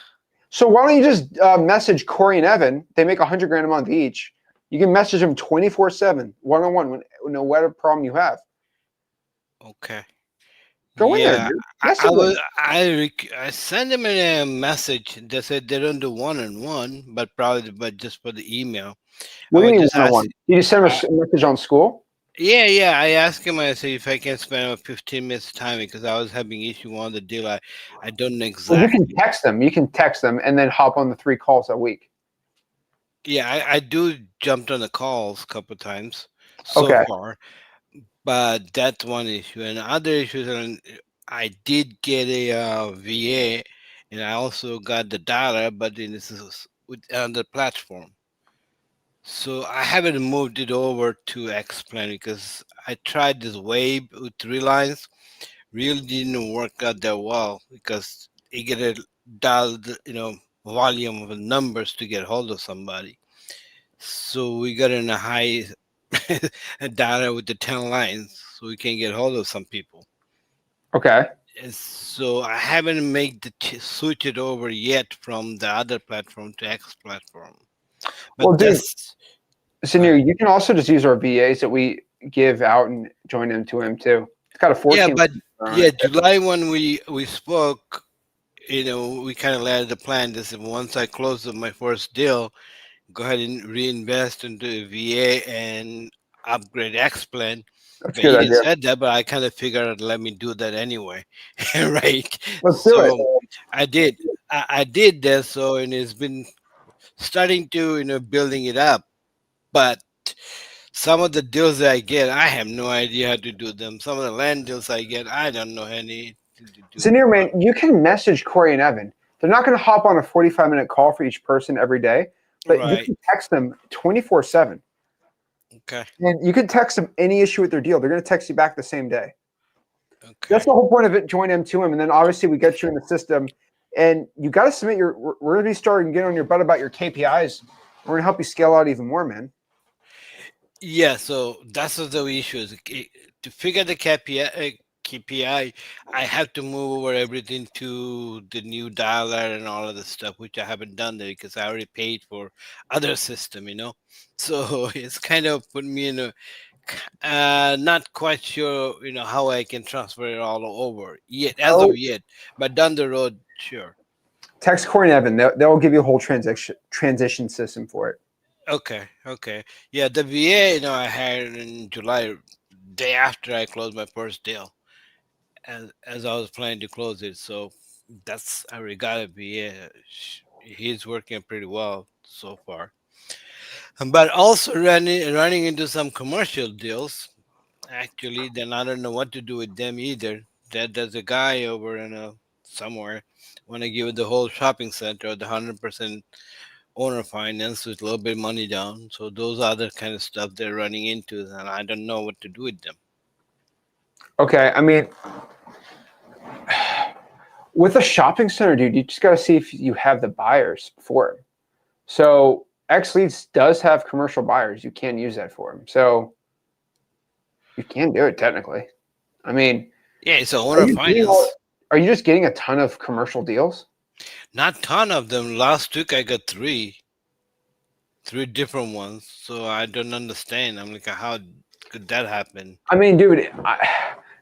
So why don't you just message Corey and Evan? They make 100 grand a month each. You can message them 24/7, one-on-one, no whatever problem you have. Okay. Go in there, Yeah. dude. I, Message I them. was I sent them a message. They said they don't do one-on-one, but just for the email. What I do you was mean just one-on-one? asking. You just send them a message on school? Yeah. I asked him. I said if I can spend about 15 minutes time because I was having issue on the deal. I don't know Well, you can exactly. text them. You can text them and then hop on the 3 calls a week. Yeah, I do jumped on the calls a couple times so Okay. far, but that's one issue. And other issues, I did get a VA, and I also got the data, but then this is with another platform. So I haven't moved it over to Xplan because I tried this wave with 3 lines. Really didn't work out that well because you get a dialed, volume of numbers to get hold of somebody. So we got in a high data with the 10 lines, so we can get hold of some people. Okay. And so I haven't made the switch it over yet from the other platform to X platform. Well, But dude, that's Senior, you can also just use our VAs that we give out and join M2M too. It's got a yeah, 14 but on yeah, it. July when we spoke, we kind of laid the plan. This is once I close my first deal, go ahead and reinvest into a VA and upgrade X plan. That's a But good you didn't idea. said that, but I kind of figured let me do that anyway, right? Let's do it. So I did. I did that. So and it's been starting to building it up, but some of the deals that I get, I have no idea how to do them. Some of the land deals I get, I don't know anything to do. Senior, man, you can message Corey and Evan. They're not going to hop on a 45-minute call for each person every day, but you Right. can text them 24/7. Okay. And you can text them any issue with their deal. They're going to text you back the same day. Okay. That's the whole point of it. Join M2M, and then obviously we get you in the system, and you got to submit your. We're going to be starting getting on your butt about your KPIs. We're going to help you scale out even more, man. Yeah, so that's what the issue is. To figure the KPI, I have to move over everything to the new dialer and all of the stuff, which I haven't done there because I already paid for other system. So it's kind of put me in a not quite sure, how I can transfer it all over yet, as Oh, of yet, but down the road, sure. text Corey and Evan. They'll give you a whole transition system for it. Okay. Yeah, the VA, I had in July, day after I closed my first deal. As I was planning to close it. So I already got a VA. He's working pretty well so far. But also running into some commercial deals. Actually, then I don't know what to do with them either. There's a guy over in somewhere want to give it the whole shopping center, the 100% owner finance with a little bit of money down. So those are the kind of stuff they're running into, and I don't know what to do with them. Okay, I mean, with a shopping center, dude, you just got to see if you have the buyers for it. So X Leads does have commercial buyers. You can use that for them. So you can do it technically. I mean, yeah, it's a owner finance. Are you just getting a ton of commercial deals? Not ton of them. Last week I got three different ones. So I don't understand. I'm like, how could that happen? I mean, dude,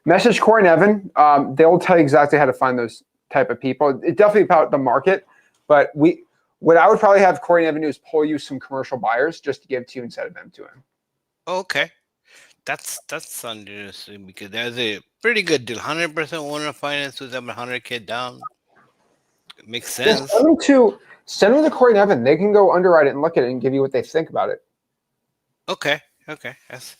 message Corey and Evan. They'll tell you exactly how to find those type of people. It's definitely about the market, but what I would probably have Corey and Evan do is pull you some commercial buyers just to give to you instead of them to him. Okay. That's interesting because there's a pretty good deal. 100% owner finance with them 100K down. It makes sense. Send them to Corey and Evan. They can go underwrite it and look at it and give you what they think about it. Okay. That's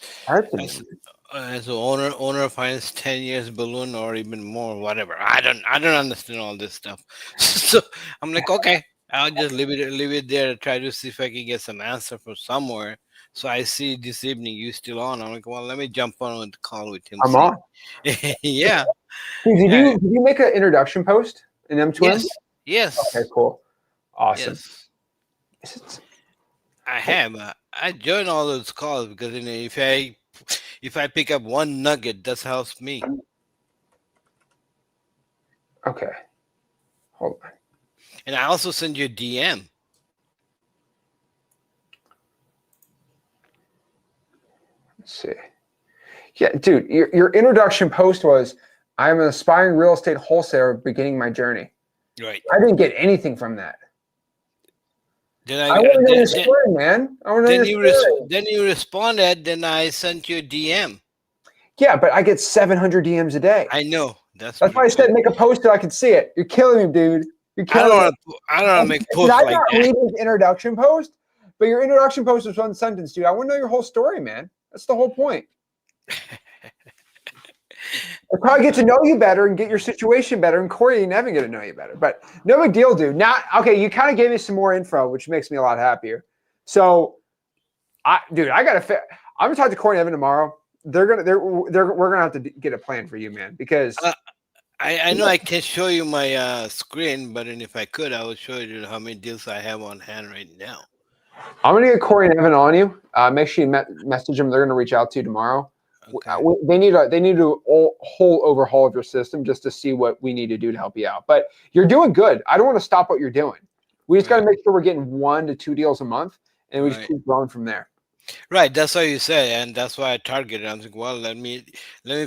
so owner finance 10 years balloon or even more, whatever. I don't understand all this stuff. So I'm like, okay, I'll just leave it there to try to see if I can get some answer from somewhere. So I see this evening you still on. I'm like, well, let me jump on the call with him. I'm on. Yeah. Did you make an introduction post in M2M? Yes. Okay, cool. Awesome. Yes. I have. I join all those calls because if I pick up one nugget, that helps me. Okay. Hold on. And I also send you a DM. Let's see. Yeah, dude, your introduction post was, I'm an aspiring real estate wholesaler beginning my journey. Right. I didn't get anything from that. Then I want to know your story, man. I want to know your story. Then you responded, then I sent you a DM. Yeah, but I get 700 DMs a day. I know. That's why I said make a post so I can see it. You're killing me, dude. You're killing me. I don't want to make posts like that. I read his introduction post, but your introduction post was one sentence, dude. I want to know your whole story, man. That's the whole point. I'll probably get to know you better and get your situation better, and Corey and Evan get to know you better. But no big deal, dude. Now, okay, you kind of gave me some more info, which makes me a lot happier. So, I'm gonna talk to Corey and Evan tomorrow. We're gonna have to get a plan for you, man, because I know I can't show you my screen, but if I could, I would show you how many deals I have on hand right now. I'm gonna get Corey and Evan on you. Make sure you message them. They're gonna reach out to you tomorrow. Okay. They need a whole overhaul of your system just to see what we need to do to help you out. But you're doing good. I don't want to stop what you're doing. We just got to make sure we're getting 1 to 2 deals a month, and we just keep growing from there. Right, that's what you said, and that's why I targeted. I'm like, well, let me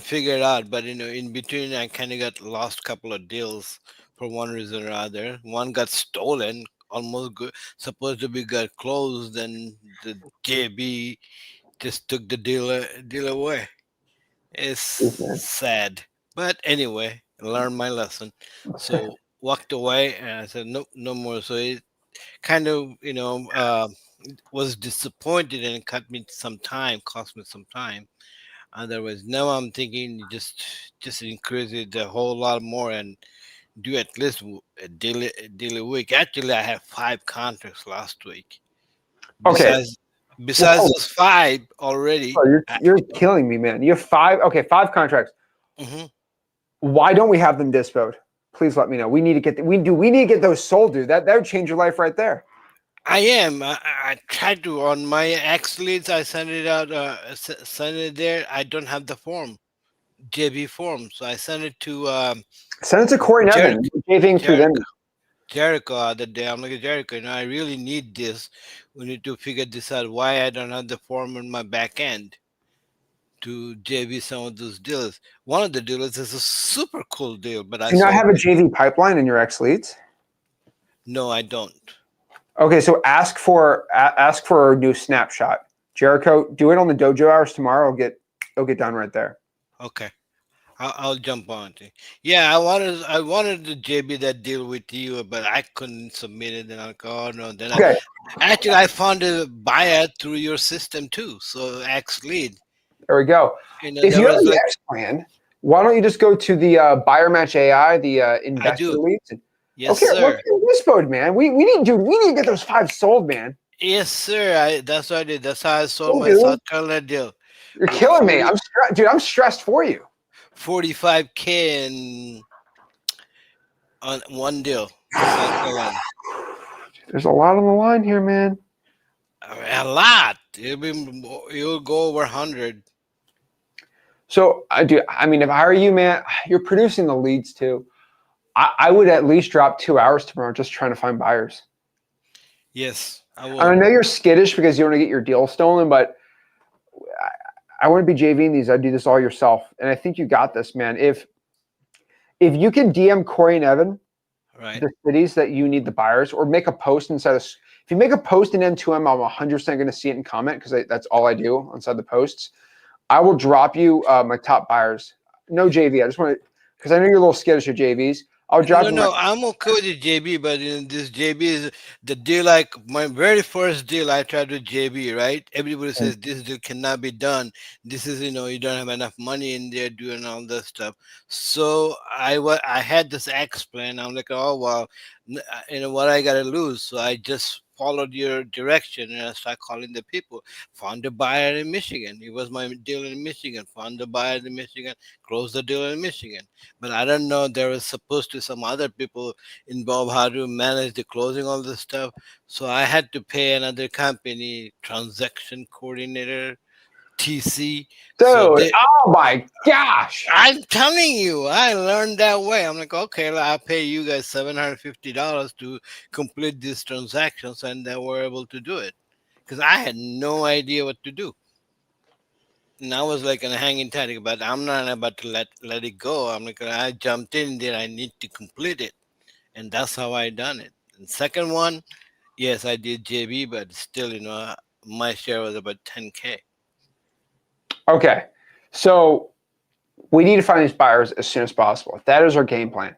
figure it out. But in between, I kind of got lost a couple of deals for one reason or other. One got stolen, almost good, supposed to be got closed, and the JB just took the deal away. It's sad, but anyway, I learned my lesson. So walked away, and I said, nope, no more. So it kind of, was disappointed, and it cost me some time. Otherwise, now I'm thinking just increase it a whole lot more and do at least a deal a week. Actually, I have 5 contracts last week. Besides those 5 already. Oh, you're killing me, man. You have 5. Okay, 5 contracts. Mm-hmm. Why don't we have them dispoed? Please let me know. We need to get those sold, dude. That would change your life right there. I am. I tried to on my X leads. I sent it out. Send it there. I don't have the form, JB form. So I sent it to. Send it to Corey and Evan. JVing through them. Jericho the other day. I'm like, Jericho, I really need this. We need to figure this out. Why I don't have the form in my back end to JV some of those deals. One of the deals is a super cool deal, but I do not have a JV pipeline in your X leads. No, I don't. Okay, so ask for a new snapshot. Jericho, do it on the dojo hours tomorrow. It'll get done right there. Okay. I'll jump on it. Yeah, I wanted the JB that deal with you, but I couldn't submit it. Then I'm like, oh no. Then I found a buyer through your system too. So X lead. There we go. If you have the X plan, Why don't you just go to the Buyer Match AI, the investor do. leads? Yes, Okay, sir. let's get this mode, man. We need, dude. We need to get those 5 sold, man. Yes, sir. That's what I did. That's how I sold Cool, my dude. South Carolina deal. You're With killing me. I'm stressed for you. 45K and on one deal, South Carolina. There's a lot on the line here, man. I mean, a lot. You'll go over 100. So I mean, if I were you, man, you're producing the leads too. I would at least drop 2 hours tomorrow just trying to find buyers. Yes, I And will. I know you're skittish because you want to get your deal stolen, but I wouldn't be JVing these. I'd do this all yourself. And I think you got this, man. If you can DM Corey and Evan Right. the cities that you need the buyers, or make a post inside of, if you make a post in M2M, I'm 100% going to see it and comment because that's all I do inside the posts. I will drop you my top buyers. No JV. I just want to, because I know you're a little skittish of JVs. I'll drop No, you no, my, I'm okay with the JB, but this JB is the deal. Like my very first deal, I tried with JB, right? Everybody says this deal cannot be done. This is, you don't have enough money in there doing all this stuff. So I had this X plan. I'm like, oh well, what I gotta lose. So I just followed your direction and I started calling the people. Found a buyer in Michigan. It was my deal in Michigan. Found a buyer in Michigan. Closed the deal in Michigan. But I don't know, there was supposed to some other people involved how to manage the closing, all this stuff. So I had to pay another company, transaction coordinator, TC. So dude. Oh my gosh. I'm telling you, I learned that way. I'm like, okay, well, I'll pay you guys $750 to complete these transactions, and they were able to do it because I had no idea what to do. And I was like in a hanging tight, but I'm not about to let it go. I'm like, I jumped in there. I need to complete it, and that's how I done it. And second one, yes, I did JB, but still, my share was about 10K. Okay. So we need to find these buyers as soon as possible. That is our game plan.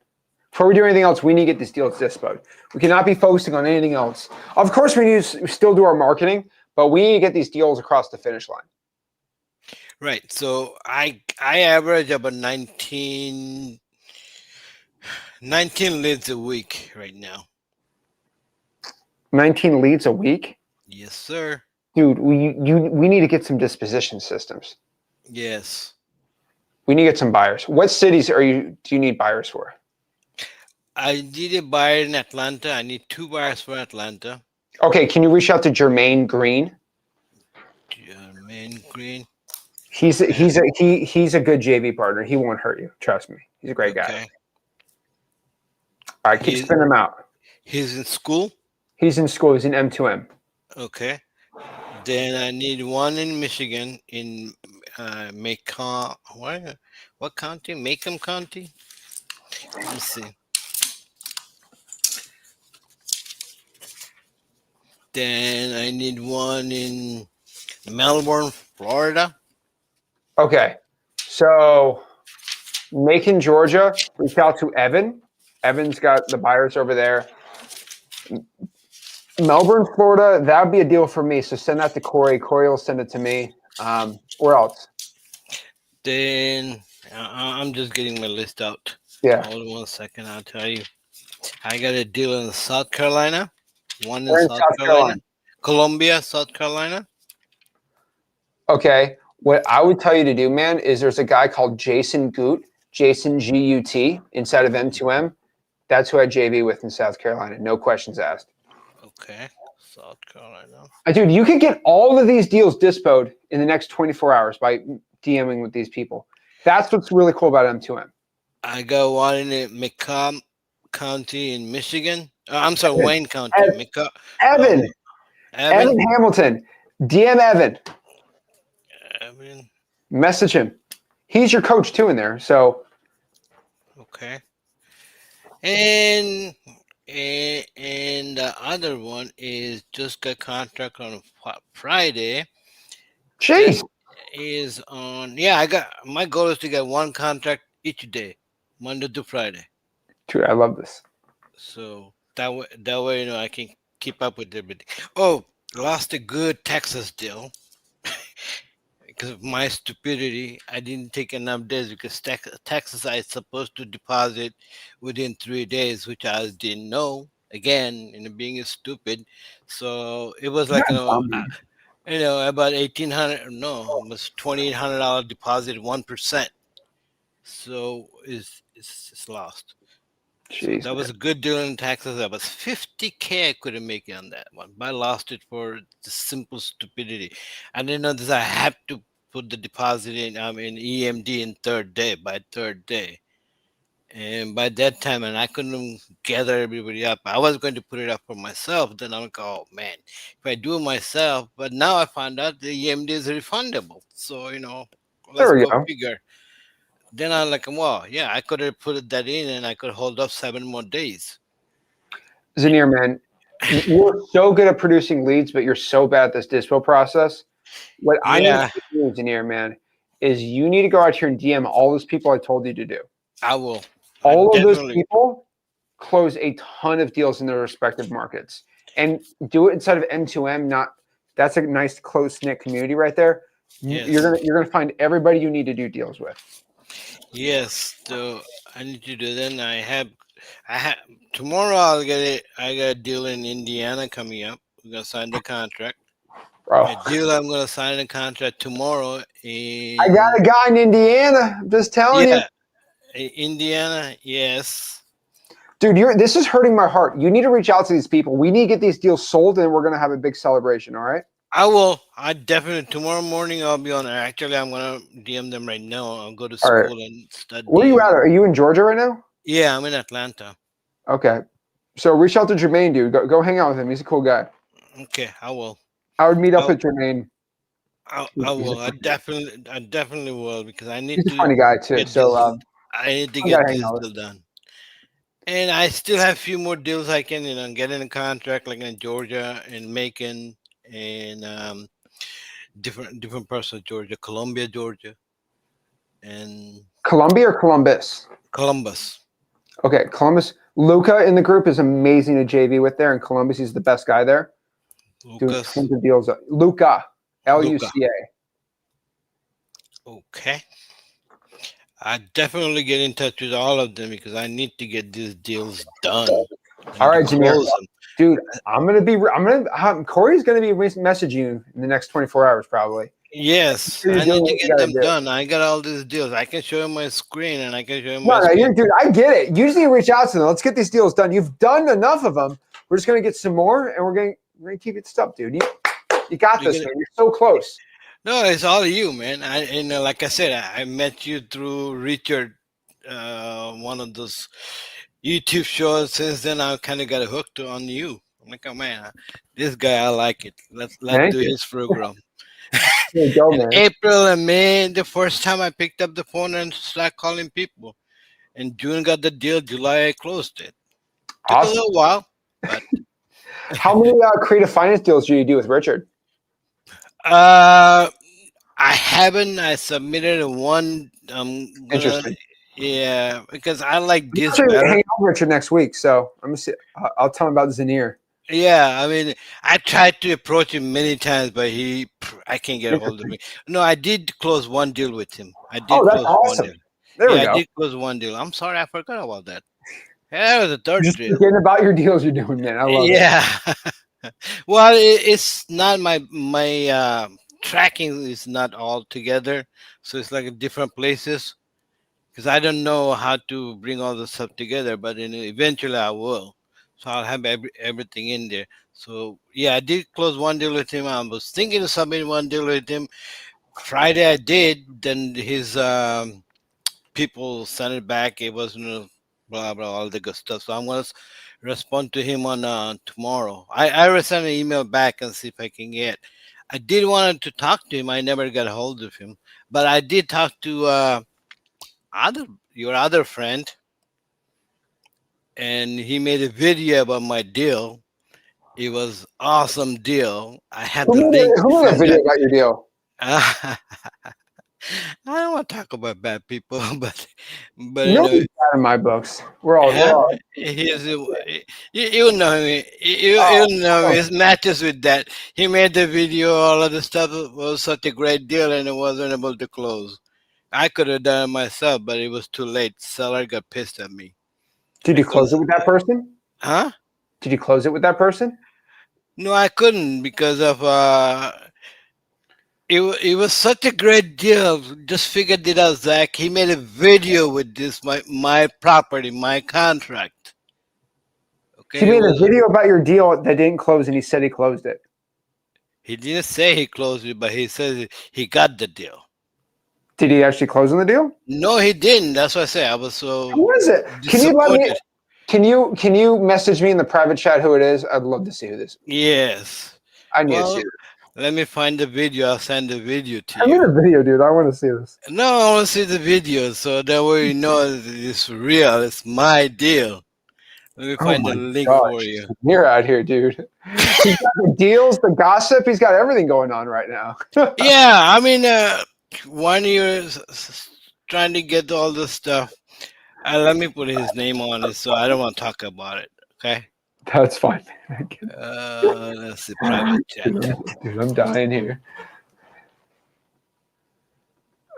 Before we do anything else, we need to get these deals dispoed. We cannot be focusing on anything else. Of course, we need to still do our marketing, but we need to get these deals across the finish line. Right. So I average about 19 leads a week right now. 19 leads a week? Yes, sir. Dude, we need to get some disposition systems. Yes. We need to get some buyers. What cities do you need buyers for? I did a buyer in Atlanta. I need 2 buyers for Atlanta. Okay, can you reach out to Jermaine Green? Jermaine Green. He's a good JV partner. He won't hurt you. Trust me. He's a great guy. All right, keep spinning him out. He's in school? He's in school. He's in M2M. Okay. Then I need one in Michigan in Macomb. What county? Macomb County? Let me see. Then I need one in Melbourne, Florida. Okay. So Macon, Georgia, reach out to Evan. Evan's got the buyers over there. Melbourne, Florida, that would be a deal for me. So send that to Corey. Corey will send it to me. Where else? Then I'm just getting my list out. Yeah. Hold on 1 second. I'll tell you. I got a deal in South Carolina. One in Where in South South Carolina. Columbia, South Carolina. Okay. What I would tell you to do, man, is there's a guy called Jason Gut, Jason Gut, inside of M2M. That's who I JV with in South Carolina. No questions asked. Okay. South Carolina. Dude, you could get all of these deals dispoed in the next 24 hours by DMing with these people. That's what's really cool about M2M. I got one in the Macomb County in Michigan. I'm sorry, Evan. Wayne County. Evan. Evan Hamilton. DM Evan. Evan. Message him. He's your coach too in there. So. Okay. And the other one is just got contract on Friday. Jeez. That is on. Yeah, I got my goal is to get one contract each day, Monday to Friday. Dude, I love this. So that way, I can keep up with everything. Oh, lost a good Texas deal. because of my stupidity, I didn't take enough days because Texas I supposed to deposit within 3 days, which I didn't know. Again, being stupid, so it was like about 1,800. No, it was $2,800 deposit, 1%. So it's lost. So Jeez, that was a good deal in taxes. That was 50K I couldn't make it on that one. But I lost it for the simple stupidity. I didn't know that I had to put the deposit in EMD in by third day. And by that time, and I couldn't gather everybody up. I was going to put it up for myself. Then I'm like, oh man, if I do it myself. But now I found out the EMD is refundable. So, let's there we go go. figure. Then I'm like, well, yeah, I could have put that in and I could hold up 7 more days. Zaneer, man, you're so good at producing leads, but you're so bad at this dispo process. What I need Yeah, to do, Zaneer, man, is you need to go out here and DM all those people I told you to do. I will. All of those Definitely. people close a ton of deals in their respective markets, and do it instead of M2M. That's a nice close knit community right there. Yes. You're gonna find everybody you need to do deals with. Yes, so I need to do. Then I have tomorrow. I'll get it. I got a deal in Indiana coming up. We're gonna sign the contract. Bro, A deal I'm gonna sign the contract tomorrow I got a guy in Indiana. I'm just telling you. Indiana. Yes. Dude, this is hurting my heart. You need to reach out to these people. We need to get these deals sold, and we're going to have a big celebration, all right? I will. I definitely tomorrow morning I'll be on there. Actually, I'm gonna DM them right now. I'll go to All right. school and study. Where are you at? Are you in Georgia right now? Yeah, I'm in Atlanta. Okay. So reach out to Jermaine, dude. Go hang out with him. He's a cool guy. Okay, I will. I would meet up with Jermaine. I will. I definitely will because I need He's to. a funny guy too. So I need to I get gotta hang this out with deal done. And I still have a few more deals I can, get in a contract like in Georgia and Macon and different parts of Georgia, Columbia, Georgia, and Columbia or Columbus? Columbus. Okay, Columbus. Luca in the group is amazing to JV with there, and Columbus, he's the best guy there. Doing Lucas. tons of deals. Luca, Luca. Okay. I definitely get in touch with all of them because I need to get these deals done. All right, Jameer. Dude, Corey's gonna be messaging you in the next 24 hours probably. Yes, I need to get them done. I got all these deals. I can show him my screen and I can show him my screen. Dude, I get it. You just need to reach out to them. Let's get these deals done. You've done enough of them. We're just gonna get some more, and we're gonna keep it stuck, dude. You got this, man. You're so close. No, it's all you, man. Like I said, I met you through Richard, one of those YouTube shows. Since then, I kind of got hooked on you. I'm like, oh man, this guy, I like it. Let's do his program. In April and May, the first time I picked up the phone and started calling people. In June, got the deal. July, I closed it. Took a little while, but how many creative finance deals do you do with Richard? I haven't. I submitted one. Interesting. Yeah, because I like this better. better. Hang out with Richard next week, so I'm gonna see. I'll tell him about Zaneer. Yeah, I mean, I tried to approach him many times, but I can't get a hold of me. No, I did close one deal with him. That's awesome. One deal. There we go. I did close one deal. I'm sorry, I forgot about that. Yeah, that was the third Just deal. forgetting about your deals you're doing, man. I love it. Yeah. Well, it's not my tracking is not all together, so it's like different places. Because I don't know how to bring all the stuff together, but eventually I will. So I'll have everything in there. So yeah, I did close one deal with him. I was thinking of submitting one deal with him. Friday I did. Then his people sent it back. It wasn't blah blah all the good stuff. So I'm gonna respond to him on tomorrow. I will send an email back and see if I can get. I did want to talk to him. I never got a hold of him, but I did talk to your other friend, and he made a video about my deal. It was awesome deal. I had the link. Who made a video about your deal? I don't want to talk about bad people, but Nobody's bad in my books. We're huh? all He's you know him. You know him. oh, His matches with that. He made the video. All of the stuff was such a great deal, and it wasn't able to close. I could have done it myself, but it was too late. Seller got pissed at me did you close because, it with that person? huh? Did you close it with that person? No, I couldn't because of it was such a great deal. Just figured it out, Zach. He made a video with this my property, my contract. He Okay, it made a was. video about your deal that didn't close, and he said he closed it. He didn't say he closed it, but he says he got the deal. Did he actually close on the deal? No, he didn't. That's what I say. I was so Who is it? Can you let me? disappointed. Can you message me in the private chat who it is? I'd love to see who this is. Yes. I need to Well, see this. let me find the video. I'll send the video to I'm in you. a video, dude. I want to see this. No, I want to see the video so that way you know it's real. It's my deal. Let me Oh find the my link for gosh, you. you're out here, dude. He's got the deals, the gossip. He's got everything going on right now. Yeah, I mean, 1 year trying to get all this stuff. Let me put his name on it so I don't want to talk about it. Okay. That's fine. Let's see, private chat. Dude, I'm dying here.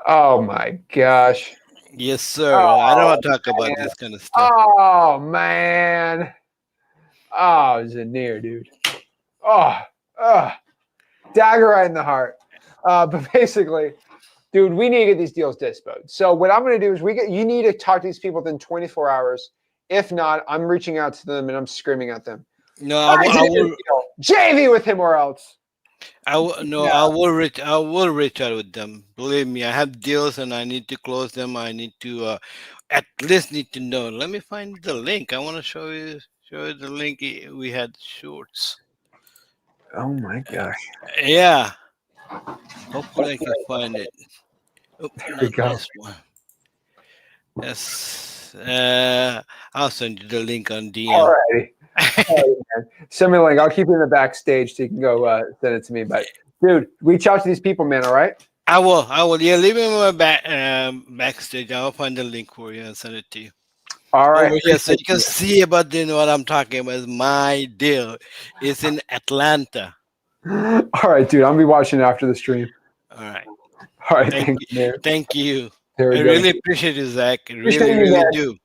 Oh my gosh. Yes, sir. I don't want to talk about man. this kind of stuff. Oh man. Oh, Zanir, dude. Oh, dagger right in the heart. But basically, dude, we need to get these deals disposed. So what I'm going to do is you need to talk to these people within 24 hours. If not, I'm reaching out to them and I'm screaming at them. No, I will. JV with him or else. I will reach out with them. Believe me, I have deals and I need to close them. I need to at least need to know. Let me find the link. I want to show you the link. We had shorts. Oh my gosh. Yeah. Hopefully I can find it. Oh, There we not go. this one. Yes. I'll send you the link on DM. All righty. Send me a link. I'll keep it in the backstage so you can go send it to me. But dude, reach out to these people, man. All right. I will. Yeah, leave it in my backstage. I'll find the link for you and send it to you. All right. Over here, so you can see about what I'm talking about. It's my deal. It's in Atlanta. All right, dude. I'll be watching after the stream. All right. All right. Thank you, man. Thank you. There we I go. really appreciate it, Zach. I Appreciate you, really man. do.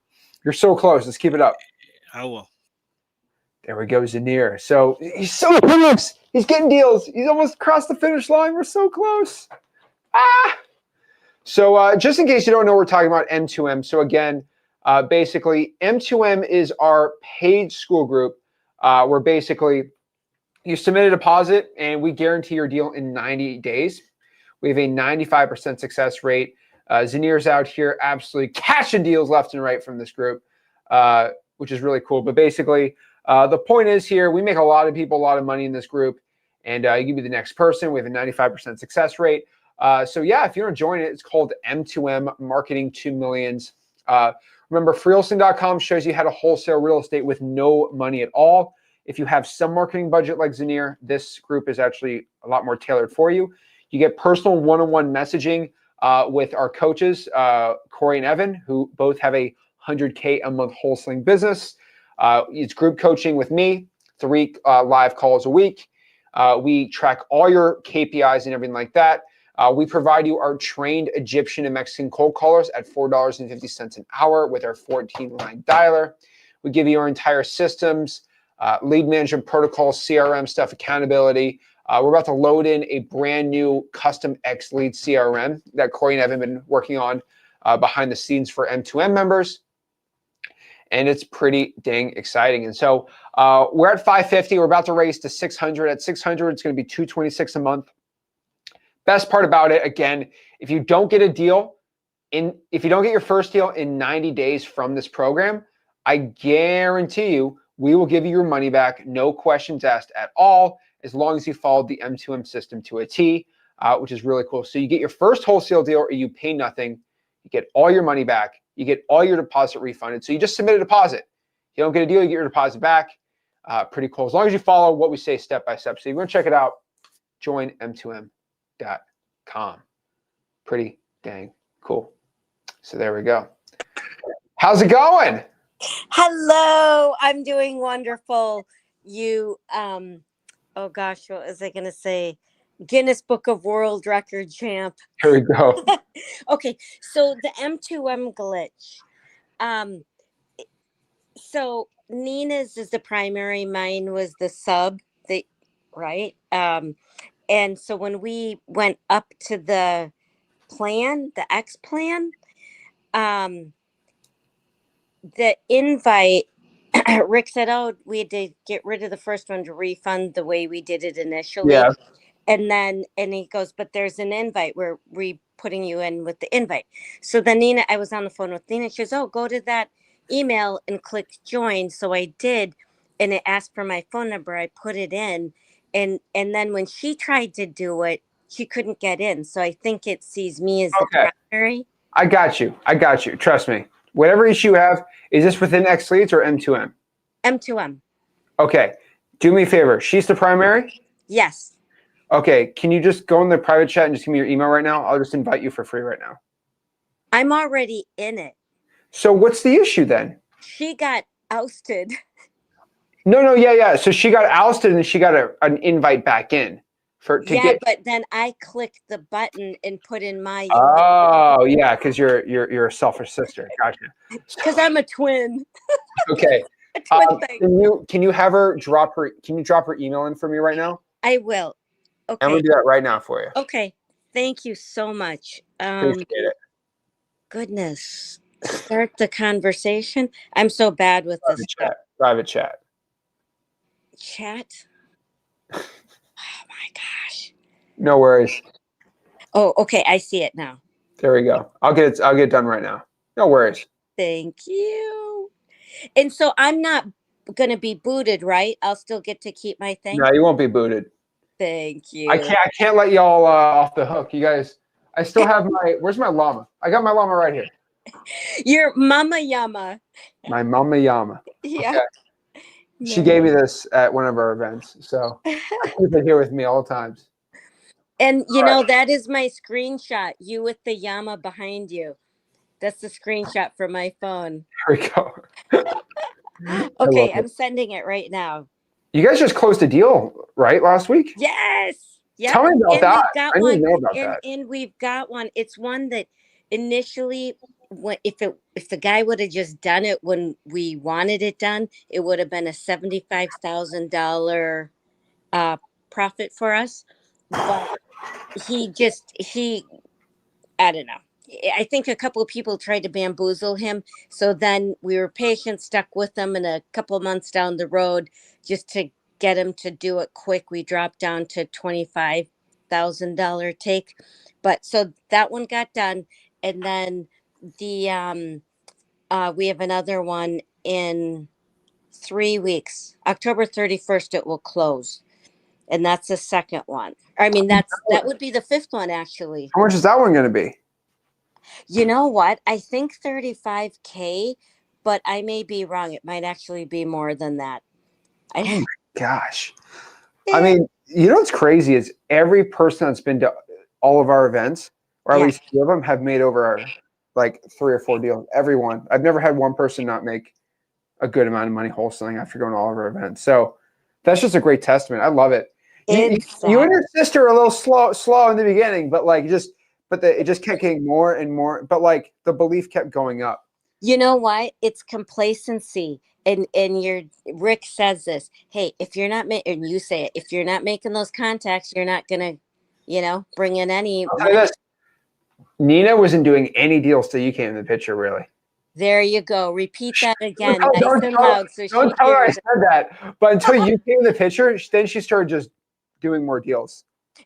You're so close. Let's keep it up. I will. There we go, Zanir. So he's so close. He's getting deals. He's almost crossed the finish line. We're so close. So just in case you don't know, we're talking about M2M. So again, basically, M2M is our paid school group where basically you submit a deposit and we guarantee your deal in 90 days. We have a 95% success rate. Zanir's out here absolutely cashing deals left and right from this group, which is really cool. But basically, the point is here, we make a lot of people a lot of money in this group, and you can be the next person. We have a 95% success rate. So yeah, if you want to join it, it's called M2M Marketing to Millions. Remember, freewholesaling.com shows you how to wholesale real estate with no money at all. If you have some marketing budget like Zanir, this group is actually a lot more tailored for you. You get personal one-on-one messaging with our coaches, Corey and Evan, who both have a 100K a month wholesaling business. It's group coaching with me, 3 live calls a week. We track all your KPIs and everything like that. We provide you our trained Egyptian and Mexican cold callers at $4.50 an hour with our 14-line dialer. We give you our entire systems, lead management protocols, CRM stuff, accountability. We're about to load in a brand new custom X lead CRM that Corey and Evan have been working on behind the scenes for M2M members. And it's pretty dang exciting. And so we're at 550. We're about to raise to 600. At 600, it's going to be $226 a month. Best part about it, again, if you don't get a deal if you don't get your first deal in 90 days from this program, I guarantee you we will give you your money back, no questions asked at all, as long as you followed the M2M system to a T, which is really cool. So you get your first wholesale deal or you pay nothing, you get all your money back, you get all your deposit refunded. So you just submit a deposit. If you don't get a deal, you get your deposit back. Pretty cool. As long as you follow what we say step by step. So you're going to check it out, join M2M.com. Pretty Dang, cool. So there we go. How's it going? Hello, I'm doing wonderful. You, oh gosh, what was I going to say? Guinness Book of World Record champ. Here we go. Okay, so the M2M glitch. So Nina's is the primary, mine was the sub, right? And so when we went up to the plan, the X plan, the invite, Rick said, oh, we had to get rid of the first one to refund the way we did it initially. Yeah. And he goes, but there's an invite. We're putting you in with the invite. So then Nina, I was on the phone with Nina. She goes, oh, go to that email and click join. So I did. And it asked for my phone number. I put it in. And then when she tried to do it, she couldn't get in. So I think it sees me as the primary. I got you. Trust me. Whatever issue you have, is this within X Leads or M2M? M2M. Okay. Do me a favor. She's the primary? Yes. Okay. Can you just go in the private chat and just give me your email right now? I'll just invite you for free right now. I'm already in it. So what's the issue then? She got ousted. No. Yeah. So she got ousted and then she got an invite back in. But then I clicked the button and put in my. Oh, yeah, because you're a selfish sister. Gotcha. Because I'm a twin. Okay. A twin thing. Can you have her drop her? Can you drop her email in for me right now? I will. Okay. I'm gonna do that right now for you. Okay. Thank you so much. Appreciate it. Goodness. Start the conversation. I'm so bad with this stuff. Private chat. Chat. Oh my gosh. No worries. Oh, okay. I see it now. There we go. I'll get it done right now. No worries. Thank you. And so I'm not going to be booted, right? I'll still get to keep my thing. No, you won't be booted. Thank you. I can't let y'all off the hook. You guys, I still have where's my llama? I got my llama right here. Your Mama Yama. My Mama Yama. Yeah. Okay. She gave me this at one of our events, so I keep it here with me all the times. And you know, that is my screenshot. You with the llama behind you. That's the screenshot from my phone. Here we go. Okay, I'm sending it right now. You guys just closed a deal, right, last week? Yes. Yep. Tell me about that. I need to know about that. And we've got one. It's one that initially, if the guy would have just done it when we wanted it done, it would have been a $75,000 profit for us. But I don't know. I think a couple of people tried to bamboozle him. So then we were patient, stuck with him, and a couple of months down the road, just to get him to do it quick, we dropped down to $25,000 take. But so that one got done. And then we have another one in 3 weeks. October 31st, it will close. And that's the second one. I mean, that would be the fifth one, actually. How much is that one going to be? You know what? I think 35K, but I may be wrong. It might actually be more than that. Oh my gosh. I mean, you know what's crazy is every person that's been to all of our events, or at least 2 of them, have made over like 3 or 4 deals. Everyone. I've never had one person not make a good amount of money wholesaling after going to all of our events. So that's just a great testament. I love it. You and your sister are a little slow in the beginning, but it just kept getting more and more. But like the belief kept going up. You know what? It's complacency. And Rick says this. Hey, if you're not making, and you say it, if you're not making those contacts, you're not gonna, bring in any. Nina wasn't doing any deals till you came in the picture, really. There you go. Repeat that again, Don't loud. So don't tell her I said that. But until you came in the picture, then she started just doing more deals.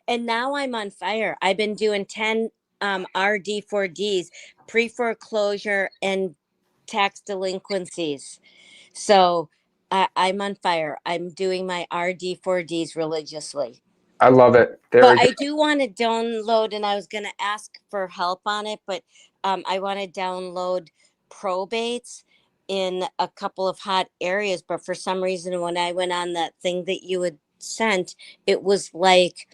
And now I'm on fire. I've been doing 10 RD4Ds, pre-foreclosure and tax delinquencies. So I'm on fire. I'm doing my RD4Ds religiously. I love it. But I do want to download, and I was going to ask for help on it, but I want to download probates in a couple of hot areas. But for some reason, when I went on that thing that you had sent, it was like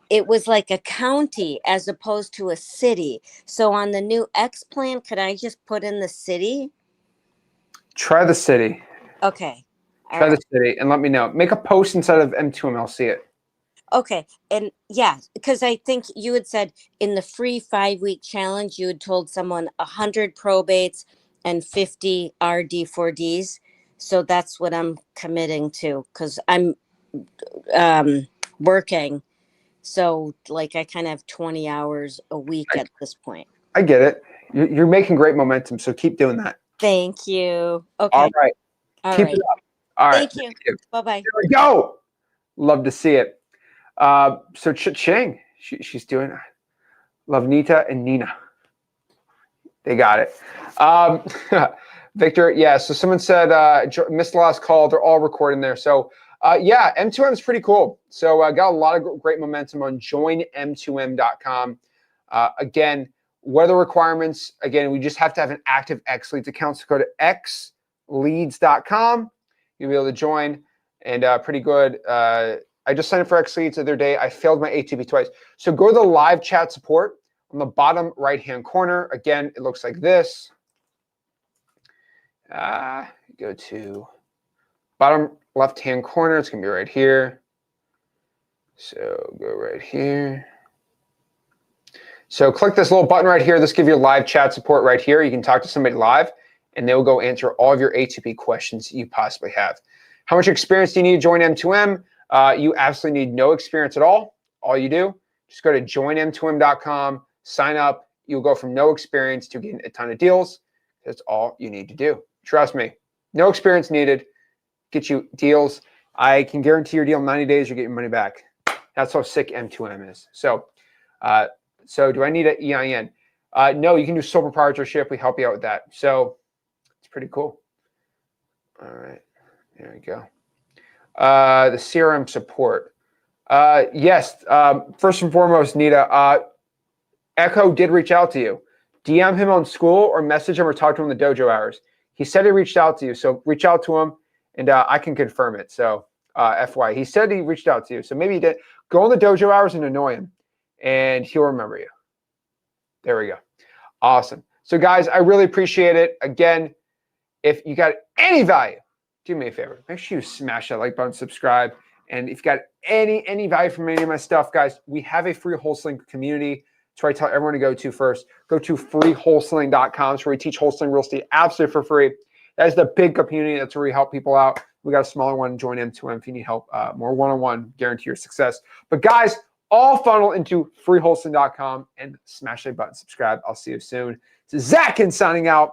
it was like a county as opposed to a city. So on the new X plan, could I just put in the city? Try the city. Okay. All Try the right. city and let me know. Make a post inside of M2M. I'll see it. Okay. And yeah, because I think you had said in the free 5-week challenge, you had told someone 100 probates and 50 RD4Ds. So that's what I'm committing to because I'm working. So like I kind of have 20 hours a week at this point. I get it. You're making great momentum, so keep doing that. Thank you. Okay. All right. All Keep right. it up. All right. Thank you. Bye-bye. There we go. Love to see it. So Ching, she's doing it. Love Nita and Nina. They got it. Victor, yeah. So someone said missed the last call. They're all recording there. So yeah, M2M is pretty cool. So I got a lot of great momentum on joinm2m.com. Again, what are the requirements? Again, we just have to have an active X Leads account. So go to xleads.com. You'll be able to join, and pretty good. I just signed up for X Leads the other day. I failed my ATP twice. So go to the live chat support on the bottom right-hand corner. Again, it looks like this. Go to bottom left-hand corner. It's going to be right here. So go right here. So click this little button right here. This gives you live chat support right here. You can talk to somebody live, and they will go answer all of your ATP questions you possibly have. How much experience do you need to join M2M? You absolutely need no experience at all. All you do, just go to joinm2m.com, sign up. You'll go from no experience to getting a ton of deals. That's all you need to do. Trust me, no experience needed. Get you deals. I can guarantee your deal in 90 days, you get your money back. That's how sick M2M is. So do I need an EIN? No, you can do sole proprietorship. We help you out with that. So it's pretty cool. All right, there we go. The CRM support. Yes, first and foremost, Nita, Echo did reach out to you. DM him on school or message him or talk to him in the dojo hours. He said he reached out to you, so reach out to him, and I can confirm it. So FY, he said he reached out to you, so maybe he did. Go in the dojo hours and annoy him, and he'll remember you. There we go. Awesome. So guys, I really appreciate it. Again, if you got any value, do me a favor. Make sure you smash that like button, subscribe. And if you got any value from any of my stuff, guys, we have a free wholesaling community. That's where I tell everyone to go to first. Go to freewholesaling.com. It's where we teach wholesaling real estate absolutely for free. That is the big community. That's where we help people out. We got a smaller one. Join M2M if you need help. More one-on-one, guarantee your success. But guys, all funnel into freewholesaling.com and smash that button, subscribe. I'll see you soon. This is Zach Ginn signing out.